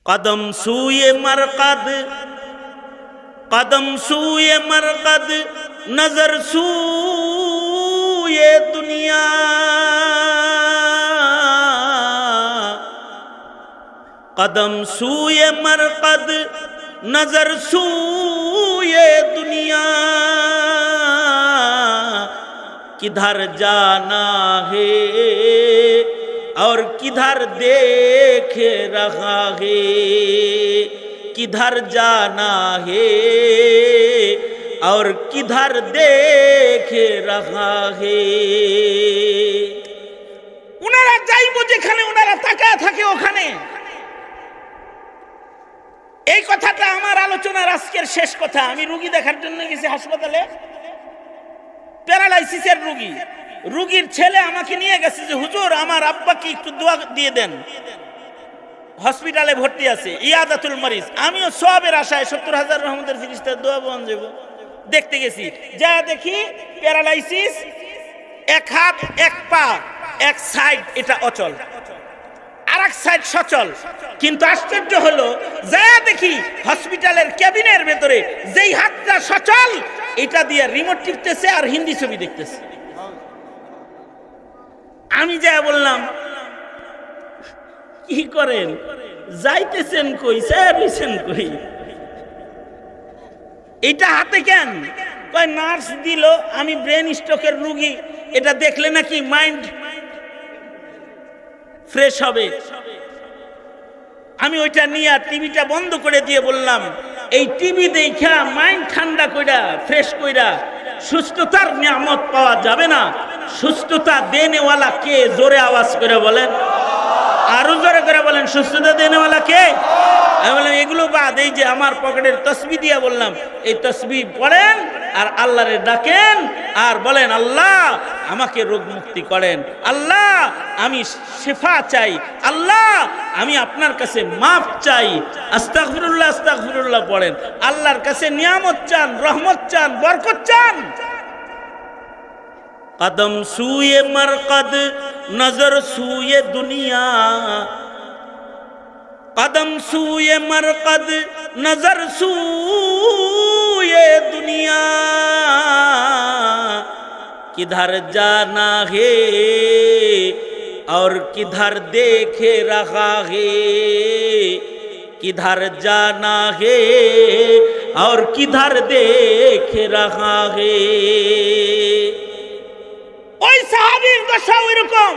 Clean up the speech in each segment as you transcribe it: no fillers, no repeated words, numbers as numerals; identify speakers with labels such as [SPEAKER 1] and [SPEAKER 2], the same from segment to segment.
[SPEAKER 1] कदम सूए मरकद, कदम सूए मरकद, नजर सूए दुनिया। कदम सूए मरकद, नजर सूए दुनिया। किधर जाना है और किधर देख रहा है, किधर जाना है और किधर देख रहा है। উনারা যাইবো যেখানে উনারা তাকায় থাকে ওখানে। এই কথাটা আমার আলোচনার আজকের শেষ কথা। আমি রোগী দেখার জন্য গেছি হাসপাতালে, প্যারালাইসিসের রোগী। রোগীর ছেলে আমাকে নিয়ে গেছে যে হুজুর আমার আব্বাকে একটু দোয়া দিয়ে দেন, হসপিটালে ভর্তি আছে, ইয়াদাতুল মরিজ। আমিও সওয়াবের আশায় ৭০,০০০ রহমতের ফেরেশতার দোয়া বন যাব দেখতে গেছি। যা দেখি প্যারালাইসিস, এক হাত এক পা এক সাইড এটা অচল, আর এক সাইড সচল। কিন্তু আশ্চর্য হলো যা দেখি হসপিটালের কেবিনের ভেতরে যেই হাতটা সচল এটা দিয়ে রিমোট টিপতেছে আর হিন্দি ছবি দেখতেছে। আমি যা বললাম কি করেন, যাইতেছেন কই, যাইছেন কই, এটা হাতে কেন? কয় নার্স দিল, আমি ব্রেন স্ট্রোকের রোগী, এটা দেখলে নাকি মাইন্ড ফ্রেশ হবে। আমি ওইটা নিয়ে টিভিটা বন্ধ করে দিয়ে বললাম এই টিভি দেখা মাইন্ড ঠান্ডা কইরা ফ্রেশ কইরা সুস্থতার নিয়ামত পাওয়া যাবে না। সুস্থতা দেনেওয়ালা কে? জোরে আওয়াজ করে বলেন, আরো জোরে করে বলেন, সুস্থতা দেনেওয়ালা কে? আমি বললাম এগুলো বাদ, এই যে আমার পকেটের তসবিহ দিয়া বললাম এই তসবিহ পড়েন আর আল্লাহরে ডাকেন আর বলেন আল্লাহ আমাকে রোগ মুক্তি করেন, আল্লাহ আমি শিফা চাই, আল্লাহ আমি আপনার কাছে মাফ চাই, আস্তাগফিরুল্লাহ আস্তাগফিরুল্লাহ পড়েন। আল্লাহর কাছে নিয়ামত চান, রহমত চান, বরকত চান। कदम सूए मरकद, नजर सूए दुनिया। कदम सूए मरकद, नजर सूए दुनिया। किधर जाना है और किधर देख रहा है, किधर जाना है और किधर देख रहा है। ওই সাহাবীর দশা ওইরকম।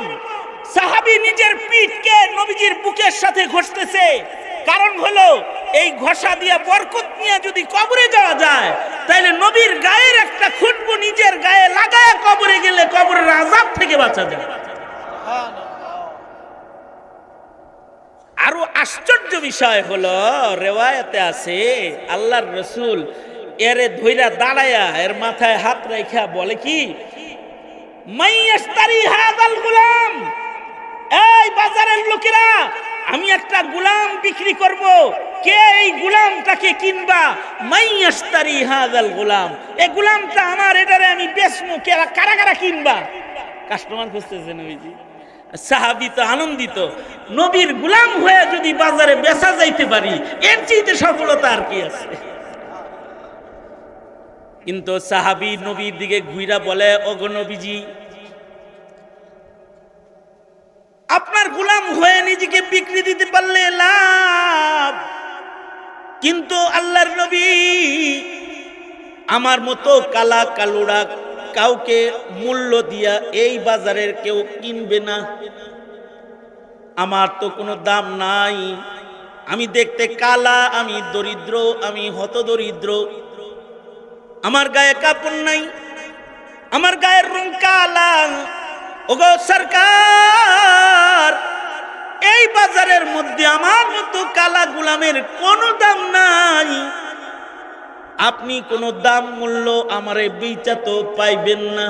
[SPEAKER 1] সাহাবী নিজের পিঠকে নবীজির বুকের সাথে ঘষতেছে। কারণ হলো এই ঘষা দিয়ে বরকত নিয়ে যদি কবরে যাওয়া যায় তাহলে নবীর গায়ের একটা খুঁটবো নিজের গায়ে লাগায় কবরে গেলে কবরের আযাব থেকে বাঁচা যায়। আরো আশ্চর্য বিষয় হলো রিওয়ায়াতে আছে আল্লাহর রাসূল এরে ধইরা দাঁড়ায়া এর মাথায় হাত রাখা বলে কি, মাইয়াশতারি হাযাল গুলাম, এই বাজারের লোকেরা আমি একটা গোলাম বিক্রি করব, কে এই গোলামটাকে কিনবা? মাইয়াশতারি হাযাল গোলাম, এই গোলামটা আমার, এটারে আমি বেচমু, কারা কারা কিনবা? কাস্টমার খুঁজতেছে নবীজি। সাহাবী তো আনন্দিত, নবীর গোলাম হয়ে যদি বাজারে বেচা যাইতে পারি এর চেয়ে সফলতা আর কি আছে। কিন্তু সাহাবী নবীর দিকে ঘুইরা বলে, ওগো নবীজি আপনার গোলাম হয়ে নিজেকে বিক্রি দিতে পারলে লাভ, কিন্তু আল্লাহর নবী আমার মতো কালা কালুড়া কাউকে মূল্য দিয়া এই বাজারের কেউ কিনবে না। আমার তো কোনো দাম নাই, আমি দেখতে কালা, আমি দরিদ্র, আমি হতদরিদ্র, আমার গায়ে কাপড় নাই, আমার গায়ের রং কালা। ওগো সরকার এই বাজারের মধ্যে আমার মতো কালা গোলামের কোনো দাম নাই, আপনি কোনো দাম মূল্য আমারে বেচা তো পাইবেন না।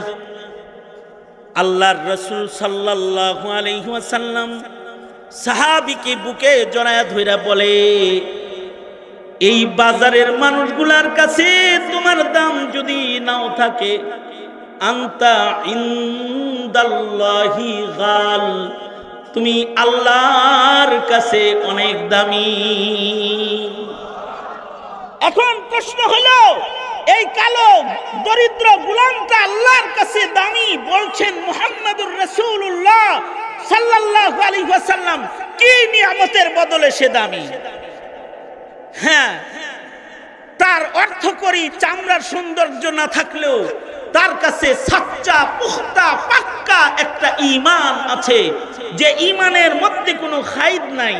[SPEAKER 1] আল্লাহর রাসূল সাল্লাল্লাহু আলাইহি ওয়াসাল্লাম সাহাবীকে বুকে জড়ায়া ধইরা বলে, এই বাজারের মানুষগুলার কাছে তোমার দাম যদি নাও থাকে, আনতা ইনদাল্লাহি গাল, তুমি আল্লাহর কাছে অনেক দামি। এখন প্রশ্ন হলো, এই কালো দরিদ্র গোলামটা আল্লাহর কাছে দামি বলছেন মুহাম্মদুর রাসূলুল্লাহ সাল্লাল্লাহু আলাইহি ওয়াসাল্লাম, কি নিয়ামতের বদলে সে দামি? হ্যাঁ, তার অর্থ করি চামড়ার সৌন্দর্য না থাকলেও তার কাছে সাচ্চা পুখতা পাক্কা একটা ঈমান আছে, যে ঈমানের মধ্যে কোনো খাইদ নাই।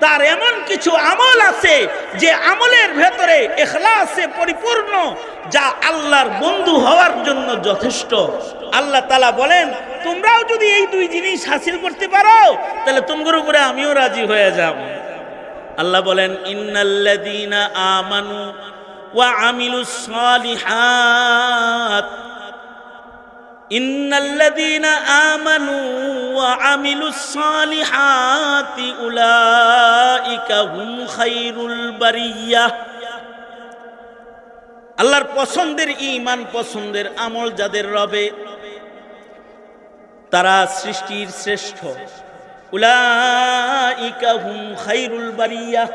[SPEAKER 1] তার এমন কিছু আমল আছে যে আমলের ভেতরে ইখলাসে পরিপূর্ণ, যা আল্লাহর বন্ধু হওয়ার জন্য যথেষ্ট। আল্লাহ তাআলা বলেন, তোমরাও যদি এই দুই জিনিস হাসিল করতে পারো তাহলে তোমাদের উপরে আমিও রাজি হয়ে যাব। আল্লাহ বলেন, ইন্নাল্লাযীনা আমানু ওয়া আমিলুস সালিহাত, ইন্নাল্লাযীনা আমানু ওয়া আমিলুস সালিহাতি উলাইকা হুম খায়রুল বারিয়াহ। আল্লাহর পছন্দের ঈমান, পছন্দের আমল যাদের রবে, তারা সৃষ্টির শ্রেষ্ঠ। উলাইকা হুম খায়রুল বারিয়াহ।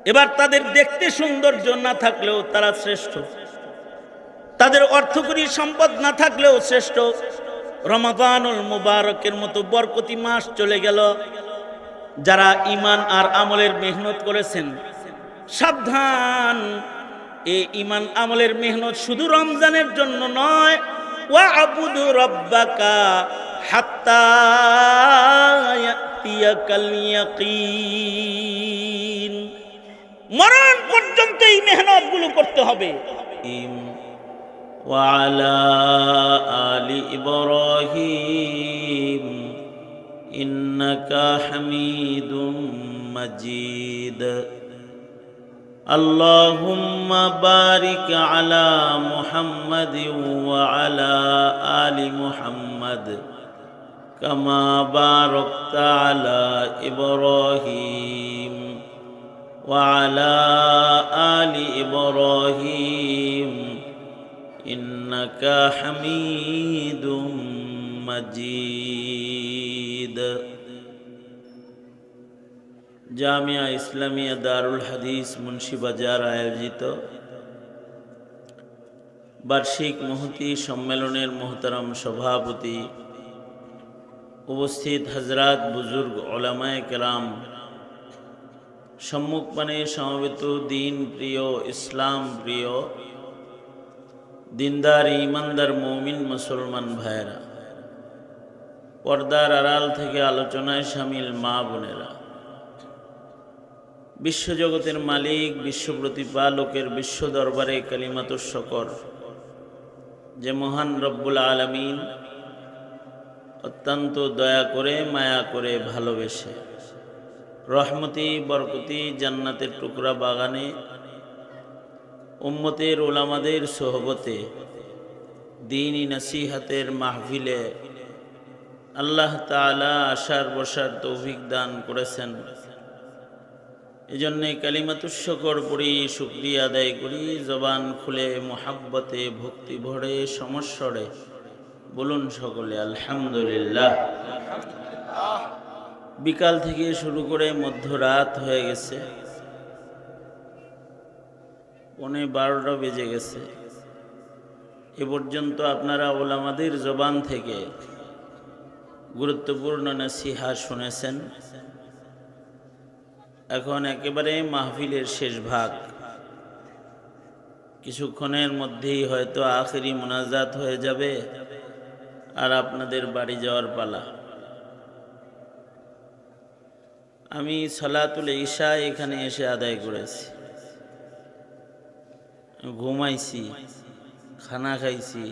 [SPEAKER 1] এবার তাদের দেখতে সৌন্দর্য না থাকলেও তারা শ্রেষ্ঠ, তাদের অর্থকরী সম্পদ না থাকলেও শ্রেষ্ঠ। রমাদানুল মুবারকের মতো বরকতি মাস চলে গেল, যারা ঈমান আর আমলের মেহনত করেছেন, সাবধান, এই ঈমান আমলের মেহনত শুধু রমজানের জন্য নয়। ওয়া'বুদু রাব্বাকা হাত্তা ইয়াতিয়াকাল ইয়াকিন। মরণ পর্যন্ত এই মেহনতগুলো করতে হবে। وعلى آل إبراهيم إنك حميد مجيد اللهم بارك على محمد وعلى آل محمد كما باركت على إبراهيم وعلى آل إبراهيم إنك حميد مجيد। জামিয়া ইসলামিয়া দারুল হাদিস মুন্সিবাজার আয়োজিত বার্ষিক মুহতি সম্মেলনের মোহতারাম সভাপতি, উপস্থিত হযরত বুজুর্গ উলামায়ে কেরাম, সম্মুখপানে সমবেত দিন প্রিয়, ইসলাম প্রিয়, দিনদার ইমানদার মুমিন মুসলমান ভাইরা, পর্দার আড়াল থেকে আলোচনায় শামিল মা বোনেরা, বিশ্বজগতের মালিক, বিশ্ব প্রতিপালকের বিশ্ব দরবারে কালিমাতুশ শুকর, যে মহান রব্বুল আলামিন অত্যন্ত দয়া করে, মায়া করে, ভালোবেসে রহমতি বরকতি জান্নাতের টুকরা বাগানে উম্মতের উলামাদের সোহবতে দ্বীনি নসিহতের মাহফিলে আল্লাহ তাআলা আসার বসার তৌফিক দান করেছেন। এজন্যে কালিমাতুশ শুকর পড়ি, শুকরিয়া আদায় করি, জবান খুলে মুহাব্বতে ভক্তি ভরে সমস্বরে বলুন সকলে আলহামদুলিল্লাহ। বিকাল থেকে শুরু করে মধ্যরাত হয়ে গেছে, 11:30 বেজে গেছে। এ পর্যন্ত আপনারা উলামাদের জবান থেকে গুরুত্বপূর্ণ নসিহত শুনেছেন। এখন একেবারে মাহফিলের শেষ ভাগ, কিছুক্ষণের মধ্যেই হয়তো আখেরি মুনাজাত হয়ে যাবে আর আপনাদের বাড়ি যাওয়ার পালা। আমি সালাতুল ইশা এখানে এসে আদায় করেছি, ঘুমাইছি, খানা খাইছি,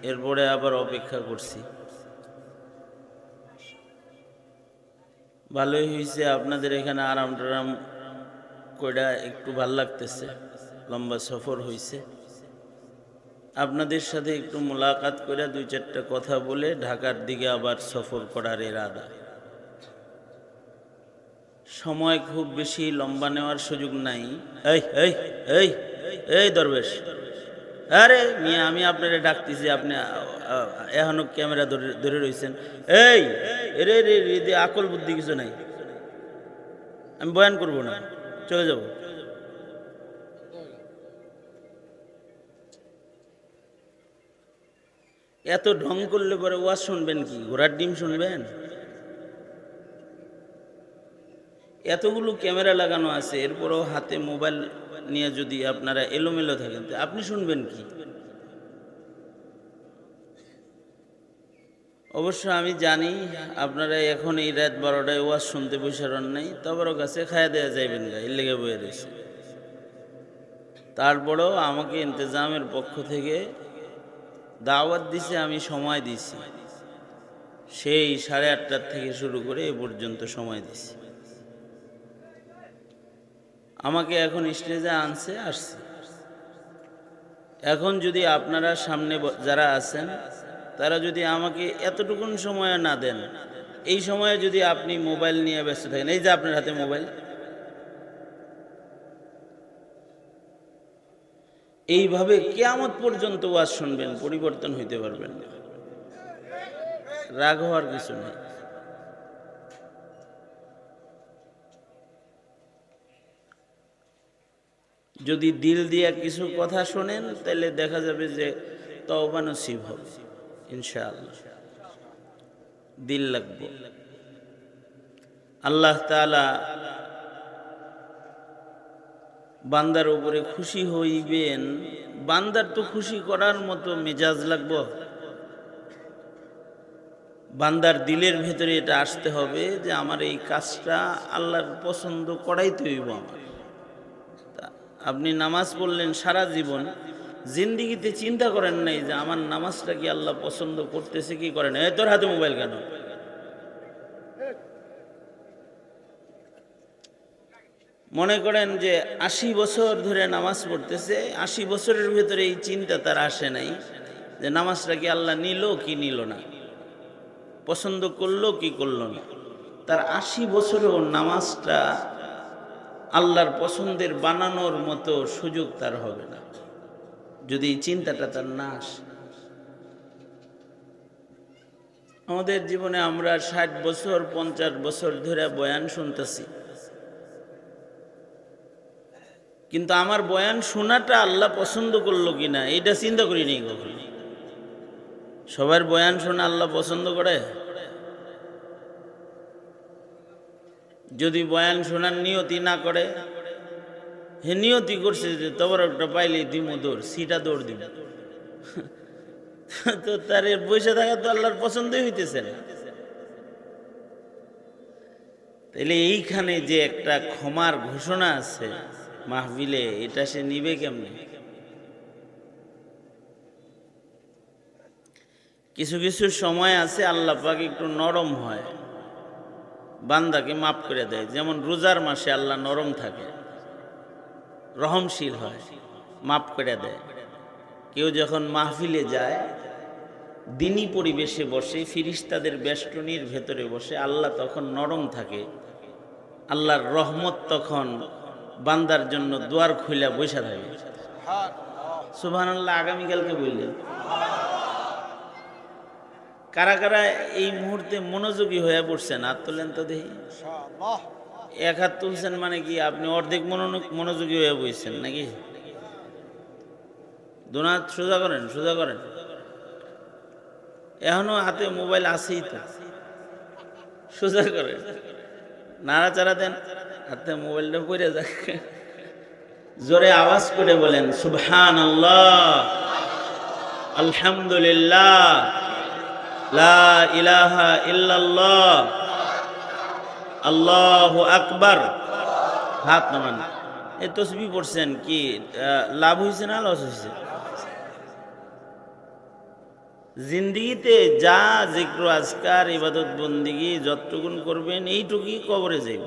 [SPEAKER 1] এরপরে আবার অপেক্ষা করছি। ভালোই হয়েছে, আপনাদের এখানে আরাম টারাম কইরা একটু ভাল লাগতেছে। লম্বা সফর হয়েছে, আপনাদের সাথে একটু মোলাকাত করে 2-4টা কথা বলে ঢাকার দিকে আবার সফর করার ইরাদা। সময় খুব বেশি লম্বা নেওয়ার সুযোগ নাই। এই এই এই এই দরবেশ, আরে মিয়া আমি আপনারে ডাকতেছি, আপনি এখনো ক্যামেরা ধরে ধরে রয়েছেন। এই রে রে রে আকল বুদ্ধি কিছু নাই, আমি বয়ান করব না, চলে যাব। এত ঢং করলে পরে ওয়াজ শুনবেন কি? ঘোড়ার ডিম শুনবেন? এতগুলো ক্যামেরা লাগানো আছে, এরপরও হাতে মোবাইল নিয়ে যদি আপনারা এলোমেলো থাকেন আপনি শুনবেন কি? অবশ্য আমি জানি আপনারা এখন এই রাত 12টায় ওয়াজ শুনতে বসারন নাই, তবরও কাছে খায়া দেওয়া যাইবেন গা, এর লেগে বয়ে রয়েছে। তারপরেও আমাকে ইন্তেজামের পক্ষ থেকে দাওয়াত দিছে, আমি সময় দিছি, সেই 8:30 থেকে শুরু করে এ পর্যন্ত সময় দিছি। আমাকে এখন স্টেজে আনছে, আসছে। এখন যদি আপনারা সামনে যারা আছেন তারা যদি আমাকে এতটুকুন সময় না দেন, এই সময়ে যদি আপনি মোবাইল নিয়ে ব্যস্ত থাকেন, এই যে আপনার হাতে মোবাইল, এইভাবে কিয়ামত পর্যন্ত ওয়াজ শুনবেন, পরিবর্তন হইতে পারবেন না। রাগ হওয়ার কিছু নেই। যদি দিল দিয়া কিছু কথা শোনেন তাহলে দেখা যাবে যে তওবা নসিব হবে ইনশাআল্লাহ। দিল লাগবে। আল্লাহ তাআলা বান্দার উপরে খুশি হইবেন, বান্দার তো খুশি করার মতো মেজাজ লাগবে। বান্দার দিলের ভেতরে এটা আসতে হবে যে আমার এই কাজটা আল্লাহর পছন্দ করাইতে হইব আমার। আপনি নামাজ পড়লেন সারা জীবন, জিন্দিগিতে চিন্তা করেন নাই যে আমার নামাজটা কি আল্লাহ পছন্দ করতেছে কি করেন। এই তোর হাতে মোবাইল কেন? মনে করেন যে 80 বছর ধরে নামাজ পড়তেছে, 80 বছরের ভেতরে এই চিন্তা তার আসে নাই যে নামাজটা কি আল্লাহ নিল কি নিল না, পছন্দ করলো কি করলো না। তার 80 বছরেও নামাজটা আল্লাহর পছন্দের বানানোর মতো সুযোগ তার হবে না যদি এই চিন্তাটা তার না আসে। আমাদের জীবনে আমরা 60 বছর 50 বছর ধরে বয়ান শুনতেছি, কিন্তু আমার বয়ান শোনাটা আল্লাহ পছন্দ করলো কিনা এটা চিন্তা করি নাই কখনো। সবার বয়ান শোনা আল্লাহ পছন্দ করে? যদি বয়ান শোনার নিয়তি না করে, হে নিয়তি করছে যে তোমার একটা পাইলে দিমো দৌড়, সিটা দৌড় দিব, তো তার বসে থাকা তো আল্লাহর পছন্দই হইতেছে না। তাহলে এইখানে যে একটা ক্ষমার ঘোষণা আছে মাহফিলে, এটা সে নিবে কেমনে? কিছু কিছু সময় আছে আল্লাহ পাক একটু নরম হয়, বান্দাকে মাফ করে দেয়। যেমন রোজার মাসে আল্লাহ নরম থাকে, রহমশীল হয়, মাফ করে দেয়। কেউ যখন মাহফিলে যায়, দিনী পরিবেশে বসে, ফিরিস্তাদের বেষ্টনীর ভেতরে বসে, আল্লাহ তখন নরম থাকে, আল্লাহর রহমত তখন বান্দার জন্য দুয়ার খুইলা বসে থাকে। সুবহানাল্লাহ। আগামীকালকে বললেন কারা কারা এই মুহূর্তে মনোযোগী হয়ে পড়ছেন? হাত তোলেন তো দেখি। এক হাত তুলছেন মানে কি আপনি অর্ধেক মনোযোগী হয়ে বসছেন নাকি? দোনাত সোজা করেন, সোজা করেন। এখনো হাতে মোবাইল আছেই তো, সোজা করেন, নাড়াচাড়া দেন, হাতে মোবাইলটা পড়ে যাক। জোরে আওয়াজ করে বলেন সুবহানাল্লাহ, আলহামদুলিল্লাহ, লা ইলাহা ইল্লাল্লাহ, আল্লাহু আকবার। হাত নামান। এই তসবিহ পড়ছেন কি লাভ হয়েছে না লস হয়েছে? জিন্দিগিতে যা জিক্র আজকার ইবাদত বন্দিগি যতটুকুন করবেন এইটুকুই কবরে যাইব,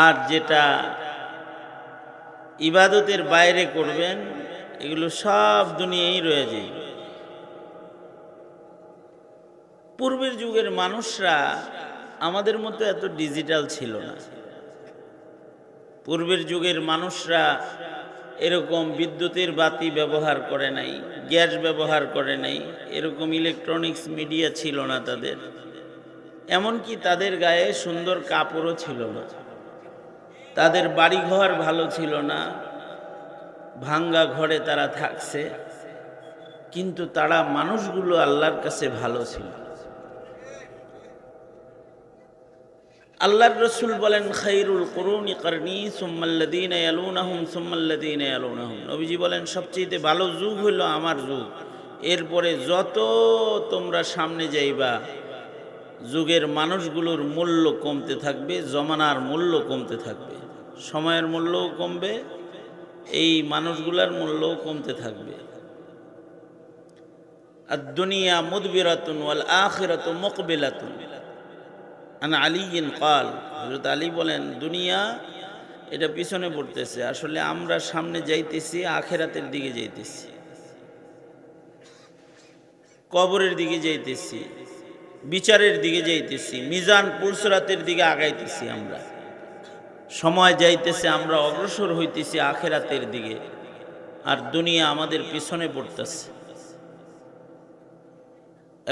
[SPEAKER 1] আর যেটা ইবাদতের বাইরে করবেন এগুলো সব দুনিয়ায় রয়ে যায়। পূর্বের যুগের মানুষরা আমাদের মতো এত ডিজিটাল ছিল না। পূর্বের যুগের মানুষরা এরকম বিদ্যুতের বাতি ব্যবহার করে নাই, গ্যাস ব্যবহার করে নাই, এরকম ইলেকট্রনিক্স মিডিয়া ছিল না তাদের। এমনকি তাদের গায়ে সুন্দর কাপড়ও ছিল না, তাদের বাড়িঘর ভালো ছিল না, ভাঙ্গা ঘরে তারা থাকছে, কিন্তু তারা মানুষগুলো আল্লাহর কাছে ভালো ছিল। আল্লাহর রাসূল বলেন, খায়রুল কুরুনি করনি সুম্মাল্লাযীনা ইয়ালুনাহুম সুম্মাল্লাযীনা ইয়ালুনাহুম। নবীজি বলেন, সবচেয়ে ভালো যুগ হলো আমার যুগ, এরপরে যত তোমরা সামনে যাইবা যুগের মানুষগুলোর মূল্য কমতে থাকবে, জমানার মূল্য কমতে থাকবে, সময়ের মূল্যও কমবে, এই মানুষগুলার মূল্যও কমতে থাকবে। আদ-দুনিয়া মুদবিরাতুন ওয়াল আখিরাতু মুকবিলাতুন। আন আলীন ক্বাল, হযরত আলী বলেন, দুনিয়া এটা পিছনে পড়তেছে, আসলে আমরা সামনে যাইতেছি, আখিরাতের দিকে যাইতেছি, কবরের দিকে যাইতেছি, বিচারের দিকে যাইতেছি, মিজান পুরসরাতের দিকে আগাইতেছি। আমরা সময় যাইতেছে, আমরা অগ্রসর হইতেছি আখিরাতের দিকে, আর দুনিয়া আমাদের পিছনে পড়তেছে।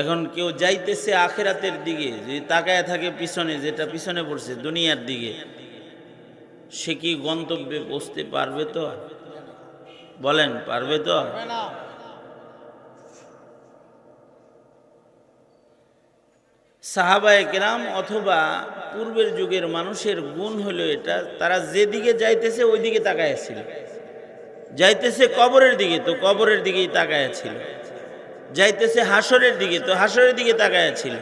[SPEAKER 1] এখন কেউ যাইতেছে আখিরাতের দিকে, যদি তাকায় থাকে পিছনে, যেটা পিছনে পড়ছে দুনিয়ার দিকে, সে কি গন্তব্যে পৌঁছতে পারবে? তো বলেন, পারবে? তো সাহাবায়ে কেরাম অথবা পূর্বের যুগের মানুষের গুণ হলো এটা, তারা যেদিকে যাইতেছে ওই দিকে তাকায় ছিল। যাইতেছে কবরের দিকে, তো কবরের দিকেই তাকায় ছিল। যাইতেছে হাসরের দিকে, তো হাসরের দিকে তাকায় ছিল।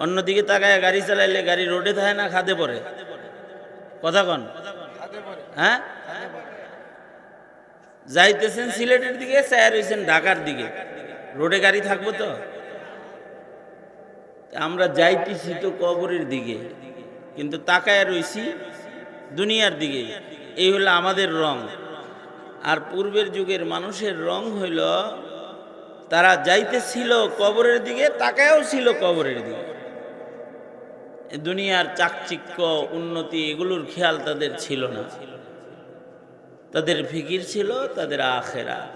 [SPEAKER 1] অন্যদিকে তাকায় গাড়ি চালাইলে গাড়ি রোডে থাকে না, খাদে পড়ে? কথা কন, হ্যাঁ? যাইতেছেন সিলেটের দিকে, চায় রয়েছেন ঢাকার দিকে, রোডে গাড়ি থাকবো? তো আমরা যাইতেছি তো কবরের দিকে, কিন্তু তাকায় রইছি দুনিয়ার দিকে। এই হলো আমাদের রং। আর পূর্বের যুগের মানুষের রং হইল, তারা যাইতেছিল কবরের দিকে, তাকায়ও ছিল কবরের দিকে। দুনিয়ার চাকচিক্য, উন্নতি, এগুলোর খেয়াল তাদের ছিল না। তাদের ফিকির ছিল তাদের আখিরাত।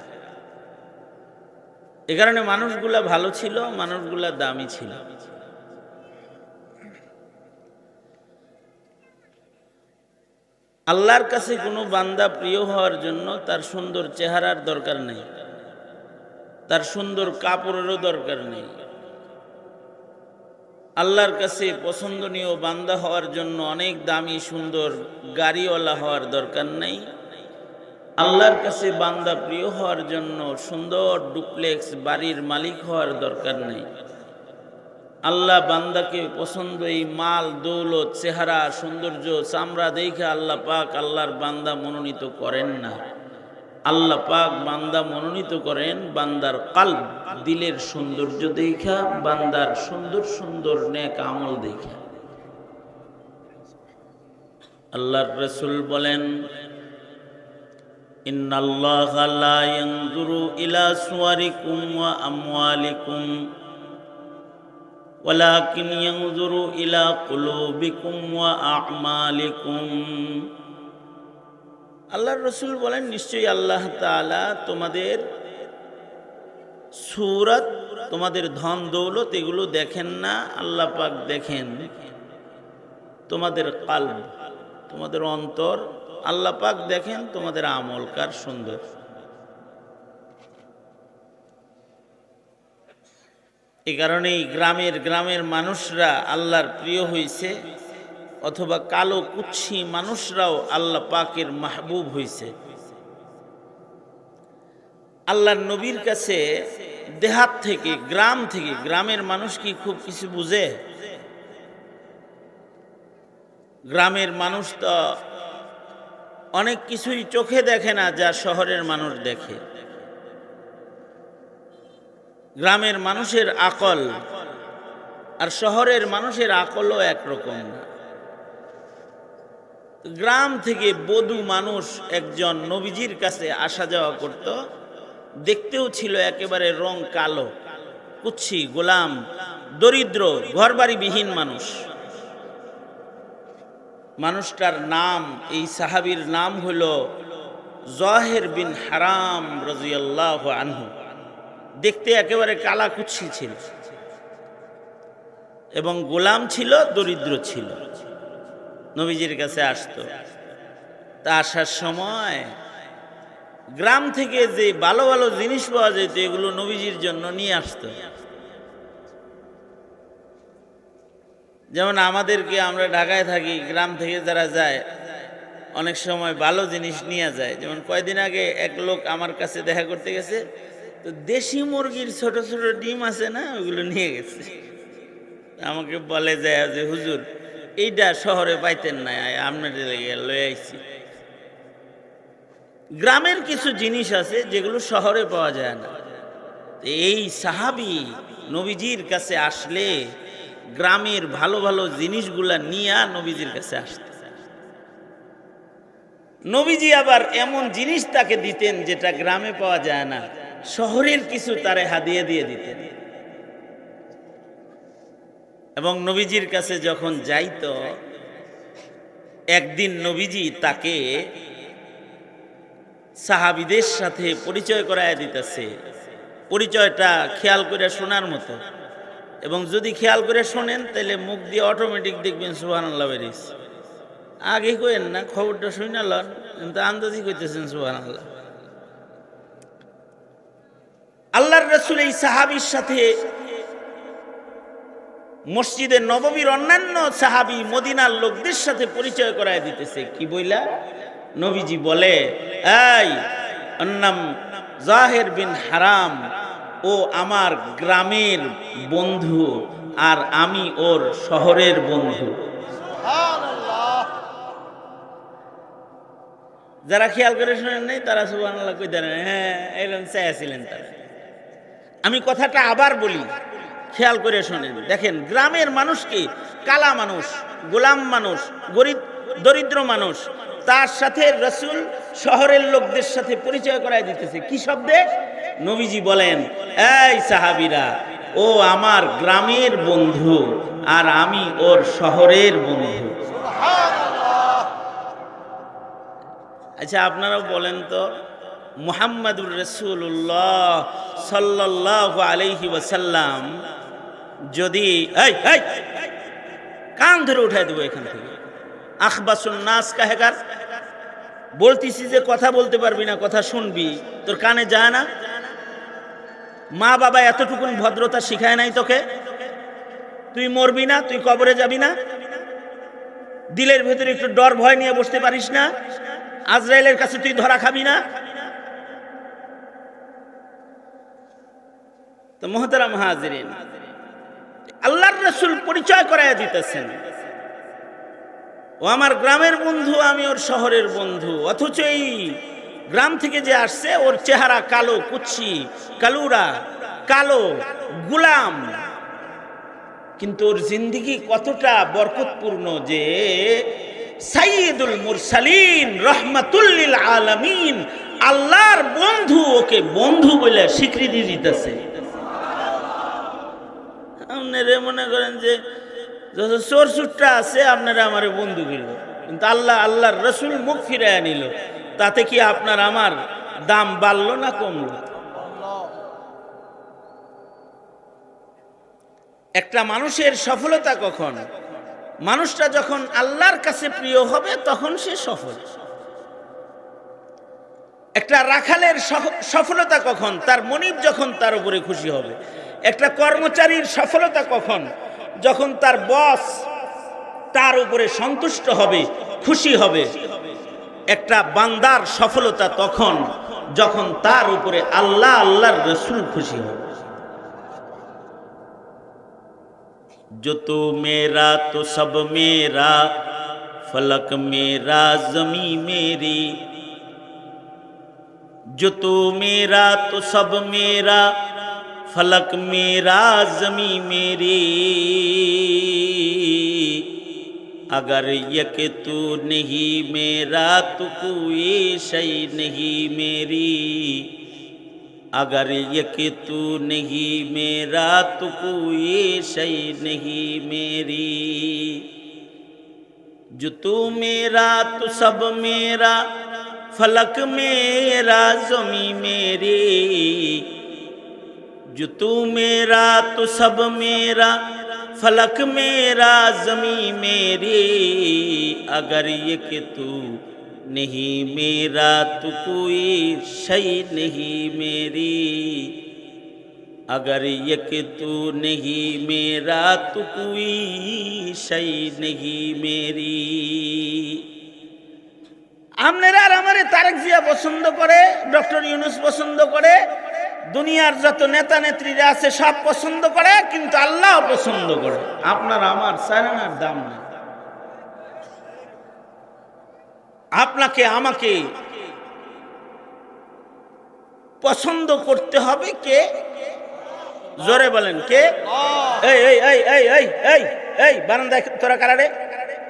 [SPEAKER 1] এ কারণে মানুষগুলা ভালো ছিল, মানুষগুলা দামি ছিল। আল্লাহর কাছে কোনো বান্দা প্রিয় হওয়ার জন্য তার সুন্দর চেহারার দরকার নেই, তার সুন্দর কাপড়েরও দরকার নেই। আল্লাহর কাছে পছন্দনীয় বান্দা হওয়ার জন্য অনেক দামি সুন্দর গাড়িওয়ালা হওয়ার দরকার নেই। আল্লাহর কাছে বান্দা প্রিয় হওয়ার জন্য সুন্দর ডুপ্লেক্স বাড়ির মালিক হওয়ার দরকার নেই। আল্লাহ বান্দাকে পছন্দ এই মাল, দৌলত, চেহারা, সৌন্দর্য, চামড়া দেখে আল্লাহ পাক আল্লাহর বান্দা মনোনীত করেন না। আল্লাহ পাক বান্দা মনোনীত করেন বান্দার কলব, দিলের সৌন্দর্য দেখা, বান্দার সুন্দর সুন্দর নেক আমল দেখা। আল্লাহর রাসূল বলেন, ইন্নাল্লাহা লা ইয়ানজুরু ইলা সুওয়ারিকুম ওয়া আমওয়ালিকুম ওয়ালাকিন ইয়ানজুরু ইলা কুলুবিকুম ওয়া আ'মালিকুম। আল্লাহর রাসূল বলেন, নিশ্চয়ই আল্লাহ তাআলা তোমাদের সূরত, তোমাদের ধন দৌলত এগুলো দেখেন না, আল্লাহ পাক দেখেন তোমাদের কলব, তোমাদের অন্তর। আল্লাহ পাক দেখেন তোমাদের আমল কার সুন্দর। এই কারণেই গ্রামের মানুষরা আল্লাহর প্রিয় হইছে, অথবা কালো কুচ্ছি মানুষরাও আল্লাহ পাকের মাহবুব হইছে। আল্লাহর নবীর কাছে দেহাত থেকে, গ্রাম থেকে, গ্রামের মানুষ কি খুব কিছু বুঝে? গ্রামের মানুষ তো অনেক কিছুই চোখে দেখে না যা শহরের মানুষ দেখে। গ্রামের মানুষের আকল আর শহরের মানুষের আকলও একরকম না। গ্রাম থেকে বধূ মানুষ একজন নবীজির কাছে আসা যাওয়া করত, দেখতেও ছিল একেবারে রং কালো, কুচ্ছি, গোলাম, দরিদ্র, ঘরবাড়িবিহীন মানুষ। মানুষটার নাম, এই সাহাবীর নাম হলো যাহির বিন হারাম রাদিয়াল্লাহু আনহু দেখতে একেবারে কালাকুৎসি ছিল এবং গোলাম ছিল, দরিদ্র ছিল। নবীজির কাছে আসতো। তা আসার সময় গ্রাম থেকে যে ভালো ভালো জিনিস পাওয়া যেত এগুলো নবীজির জন্য নিয়ে আসতো। যেমন আমাদেরকে, আমরা ঢাকায় থাকি, গ্রাম থেকে যারা যায় অনেক সময় ভালো জিনিস নিয়ে যায়। যেমন কয়দিন আগে এক লোক আমার কাছে দেখা করতে গেছে, তো দেশি মুরগির ছোট ছোট ডিম আছে না, ওগুলো নিয়ে গেছে। আমাকে বলে যায় যে হুজুর এইটা শহরে পাইতেন না, আপনার লয়ে আইছি। গ্রামের কিছু জিনিস আছে যেগুলো শহরে পাওয়া যায় না। এই সাহাবী নবীজির কাছে আসলে গ্রামের ভালো ভালো জিনিসগুলা নিয়ে নবীজির কাছে আসতেন। নবীজি আবার এমন জিনিস তাকে দিতেন যেটা গ্রামে পাওয়া যায় না, শহরের কিছু তারে হাদিয়া দিয়ে দিতেন। এবং নবীজির কাছে যখন যাইতো, একদিন নবীজি তাকে সাহাবীদের সাথে পরিচয় করায় দিতেছে। পরিচয়টা খেয়াল করে শোনার মতো, এবং যদি খেয়াল করে শোনেন তাহলে মুখ দিয়ে অটোমেটিক দেখবেন সুবহানাল্লাহ বেরিয়েছে। আগে কইেন না, খবরটা শুনে লন, কিন্তু আন্দাজি কইতেছেন সুবহানাল্লাহ। আল্লাহর রাসূল এই সাহাবীর সাথে মসজিদে নববীর অন্যান্য সাহাবী মদিনার লোকদের সাথে পরিচয় করায় দিতেছে। কি বইলা? নবীজি বলে, এই নাম যাহির বিন হারাম, ও আমার গ্রামের বন্ধু আর আমি ওর শহরের বন্ধু। যারা খেয়াল করে শোনেন নাই তারা সুবহানাল্লাহ কই দেন, হ্যাঁ এরকম চাইছিলেন তারা। আমি কথাটা আবার বলি, খেয়াল করে শোনেন। দেখেন, গ্রামের মানুষকে কালা মানুষ, গোলাম মানুষ, গরিব দরিদ্র মানুষ, তার সাথে রাসূল শহরের লোকদের সাথে পরিচয় করায় দিতেছে। কি শব্দে? নবীজি বলেন, এই সাহাবীরা, ও আমার গ্রামের বন্ধু আর আমি ওর শহরের বন্ধু। আচ্ছা, আপনারাও বলেন তো, মুহাম্মাদুর রাসূলুল্লাহ সাল্লাল্লাহু আলাইহি ওয়াসাল্লাম যদি কান ধরে উঠাই দেবো এখান থেকে, আখবাসুন নাস কাহেগার, বলতেছি যে কথা বলতে পারবি না, কথা শুনবি, তোর কানে যায় না? মা বাবা এতটুকুন ভদ্রতা শিখায় নাই তোকে? তুই মরবি না, তুই কবরে যাবি না, দিলের ভেতরে একটু ডর ভয় নিয়ে বসতে পারিস না? আজরাইলের কাছে তুই ধরা খাবি না? তো মুহতারাম হাজিরিন, আল্লাহর রাসূল পরিচয় করায় দিতেছেন, ও আমার গ্রামের বন্ধু, আমি ওর শহরের বন্ধু। অথচ এই গ্রাম থেকে যে আসছে, ওর চেহারা কালো, কুচ্ছি, কালুরা, কালো, গোলাম, কিন্তু ওর জিন্দেগি কতটা বরকতপূর্ণ যে সাইয়্যিদুল মুরসালিন রাহমাতুল লিল আলামিন, আল্লাহর বন্ধু ওকে বন্ধু বলে স্বীকৃতি দিতেছে। আপনারা মনে করেন যে যত চোর চুট্টা আছে আপনারা আমারে বন্ধু করল, কিন্তু আল্লাহর রাসূল মুখ ফিরাইয়া নিল, তাতে কি আপনার আমার দাম বাড়লো না কমলো? একটা মানুষের সফলতা কখন? মানুষটা যখন আল্লাহর কাছে প্রিয় হবে তখন সে সফল। একটা রাখালের সফলতা কখন? তার মনিব যখন তার উপরে খুশি হবে। একটা কর্মচারীর সফলতা কখন? যখন তার বস তার উপরে সন্তুষ্ট হবে, খুশি হবে। একটা বান্দার সফলতা তখন যখন তার উপরে আল্লাহ, আল্লাহর রাসূল খুশি হবে। जो तू मेरा तो सब मेरा, फलक मेरा जमी मेरी, जो तू मेरा तो सब मेरा, फलक मेरा जमी मेरी, अगर ये कि तू नहीं मेरा तो कोई शय नहीं मेरी, अगर ये कि तू नहीं मेरा तो कोई शय नहीं मेरी, जो तू मेरा तो सब मेरा, फलक मेरा ज़मी मेरी, जो तू मेरा तो सब मेरा, फलक मेरा ज़मी मेरी, अगर ये कि तू नहीं मेरा तो कोई शै नहीं मेरी, अगर ये कि तू नहीं मेरा तो कोई शै नहीं मेरी। আপনারা আর আমারে তারেক জিয়া পছন্দ করে, ডক্টর ইউনূস পছন্দ করে, দুনিয়ার যত নেতা নেত্রীরা আছে সব পছন্দ করে, কিন্তু আল্লাহ পছন্দ করে। আপনার আমার সারানার দাম নেই। আপনাকে আমাকে পছন্দ করতে হবে কে? জোরে বলেন কে? এই এই এই এই এই এই এই বারান্দায় তোরা কারা রে?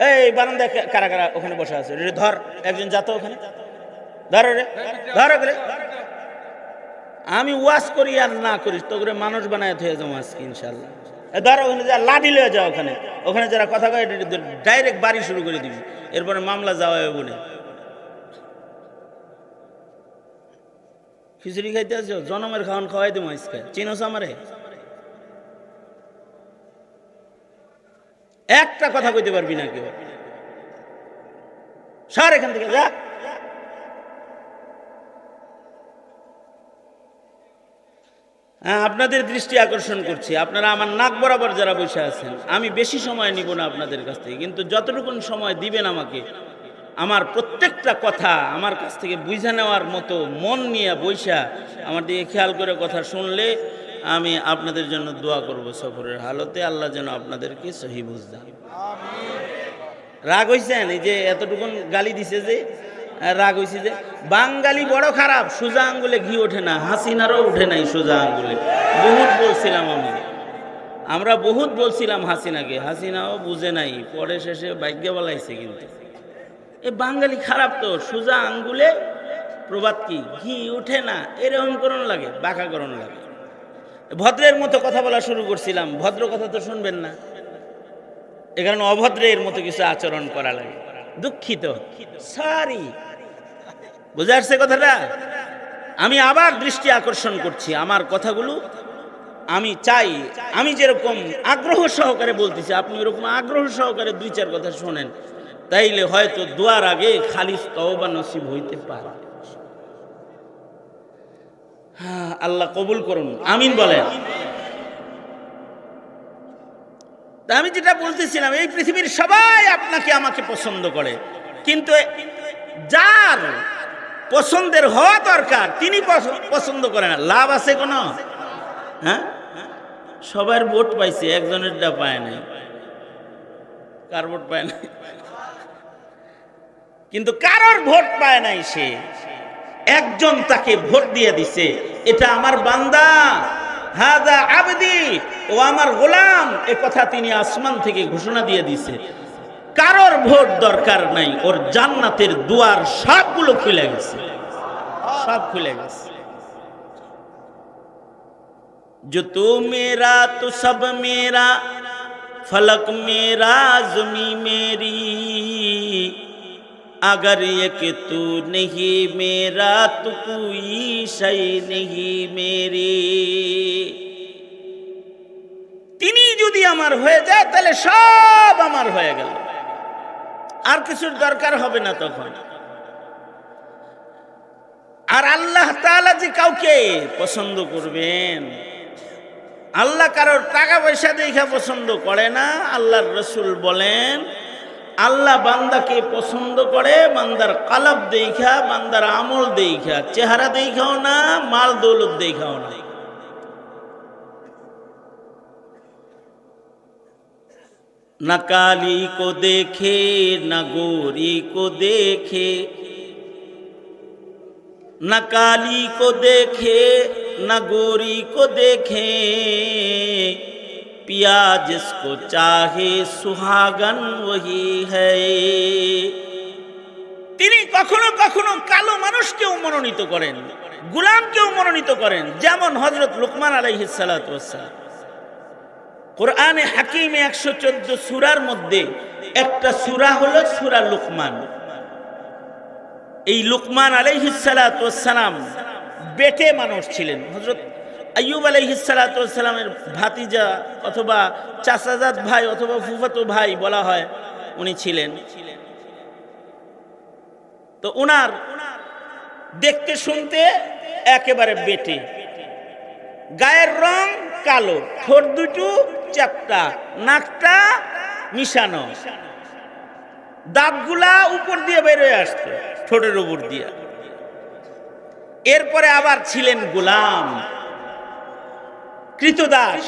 [SPEAKER 1] এই বারান্দায় কারা কারা ওখানে বসে আছে? ধর একজন যাতো ওখানে, ধর রে, ধর রে। আমি ওয়াজ করি আর না করি তো করে মানুষ বানায় থয়ে যাবো আজকে ইনশাল্লাহ। ধরো ওখানে যা লাঠি লয়ে যাও, ওখানে ওখানে যারা কথা কয় ডাইরেক্ট বাড়ি শুরু করে দিবি, এরপরে মামলা যাওয়া বলে। খিচুড়ি খাইতে আসছো, জনমের খাওয়ান খাওয়াই দেবো আজকে। চিনোস আমারে? একটা কথা কইতে পারবি না কেউ। সর এখান থেকে যা। হ্যাঁ, আপনাদের দৃষ্টি আকর্ষণ করছি, আপনারা আমার নাক বরাবর যারা বসে আছেন, আমি বেশি সময় নিব না আপনাদের কাছ থেকে, কিন্তু যতটুকুন সময় দিবেন আমাকে, আমার প্রত্যেকটা কথা আমার কাছ থেকে বুঝে নেওয়ার মতো মন নিয়ে বৈশা আমার দিকে খেয়াল করে কথা শুনলে আমি আপনাদের জন্য দোয়া করব সফরের হালতে, আল্লাহ যেন আপনাদেরকে সহি বুঝ দেন। রাগ হইছেন? এই যে এতটুকুন গালি দিছে যে রাগ হয়েছে যে বাঙালি বড় খারাপ, সোজা আঙ্গুলে ঘি ওঠে না, হাসিনারও উঠে নাই সোজা আঙ্গুলে। বহুত বলছিলাম আমরা বহুত বলছিলাম হাসিনাকে, হাসিনাও বুঝে নাই, পরে শেষে ভাগ্য বলাইছে। কিন্তু এ বাঙালি খারাপ তো, সোজা আঙ্গুলে প্রবাদ কি ঘি ওঠে না, এরকম করণ লাগে, বাঁকা করণ লাগে। ভদ্রের মতো কথা বলা শুরু করছিলাম, ভদ্র কথা তো শুনবেন না, এ কারণে অভদ্রের মতো কিছু আচরণ করা লাগে। দুঃখিত, সরি। বুঝে আসছে কথাটা? আমি আবার দৃষ্টি আকর্ষণ করছি, আমার কথাগুলো আমি চাই আমি যেরকম আগ্রহ সহকারে বলতেছি আপনি এরকম আগ্রহ সহকারে দুই চার কথা শোনেন, তাইলে হয়তো দোয়ার আগে খালিস তওবা নসিব হইতে পারে। হ্যাঁ, আল্লাহ কবুল করুন, আমিন বলেন। তা আমি যেটা বলতেছিলাম, এই পৃথিবীর সবাই আপনাকে আমাকে পছন্দ করে, কিন্তু যার পছন্দের হওয়া দরকার তিনি পছন্দ করে না, লাভ আছে কোনো? হ্যাঁ, সবার ভোট পাইছে, একজনেরটা পায় নাই। কার ভোট পায় নাই? কিন্তু কারোর ভোট পায় নাই, সে একজন তাকে ভোট দিয়ে দিছে, এটা আমার বান্দা, হাদা আবদি, ও আমার গোলাম, এ কথা তিনি আসমান থেকে ঘোষণা দিয়ে দিছে। কারোর ভোট দরকার নাই, ওর জান্নাতের দুয়ার সবগুলো খুলে গেছে, সব খুলে গেছে। जो तू मेरा तो सब मेरा, फलक मेरा ज़मी मेरी, अगर ये कि तू नहीं मेरा तो कोई शै नहीं मेरी। তিনি যদি আমার হয়ে যায় তাহলে সব আমার হয়ে গেল, আর কিছুর দরকার হবে না তখন। আর আল্লাহ তাআলা যে কাউকে পছন্দ করবেন, আল্লাহ কারোর টাকা পয়সা দেখা পছন্দ করে না। আল্লাহর রাসূল বলেন, আল্লাহ বান্দাকে পছন্দ করে বান্দার কালাব দেখা, বান্দার আমল দেখা, চেহারা দেখাও না, মাল দৌলত দেখাও না। না কালি কো দেখে না গোরি কো দেখে, न काली को देखे न गोरी को देखे, पिया जिसको चाहे सुहागन वही है। তিনি কখনো কখনো কালো মানুষকেও মনোনীত করেন, গোলামকেও মনোনীত করেন, যেমন হযরত লুকমান আলাইহিস সালাতু ওয়াস সালাম। কোরআনে হাকিমে 114 সূরার মধ্যে একটা সূরা হলো সূরা লুকমান। এই লুকমান আলাইহিস সালাতু ওয়াস সালাম বেটে মানুষ ছিলেন। হযরত আইয়ুব আলাইহিস সালাতু ওয়াস সালামের ভাতিজা অথবা চাচাজাত ভাই অথবা ফুফাতো ভাই বলা হয় উনি ছিলেন। তো উনার দেখতে শুনতে একেবারে বেটে, গায়ের রং কালো, ঠোঁট দুটো চ্যাপ্টা, নাকটা মিশানো, দাঁতগুলা উপর দিয়ে বের হয়ে আসতো ঠোঁটের উপর দিয়ে। এরপরে আবার ছিলেন গোলাম, কৃতদাস,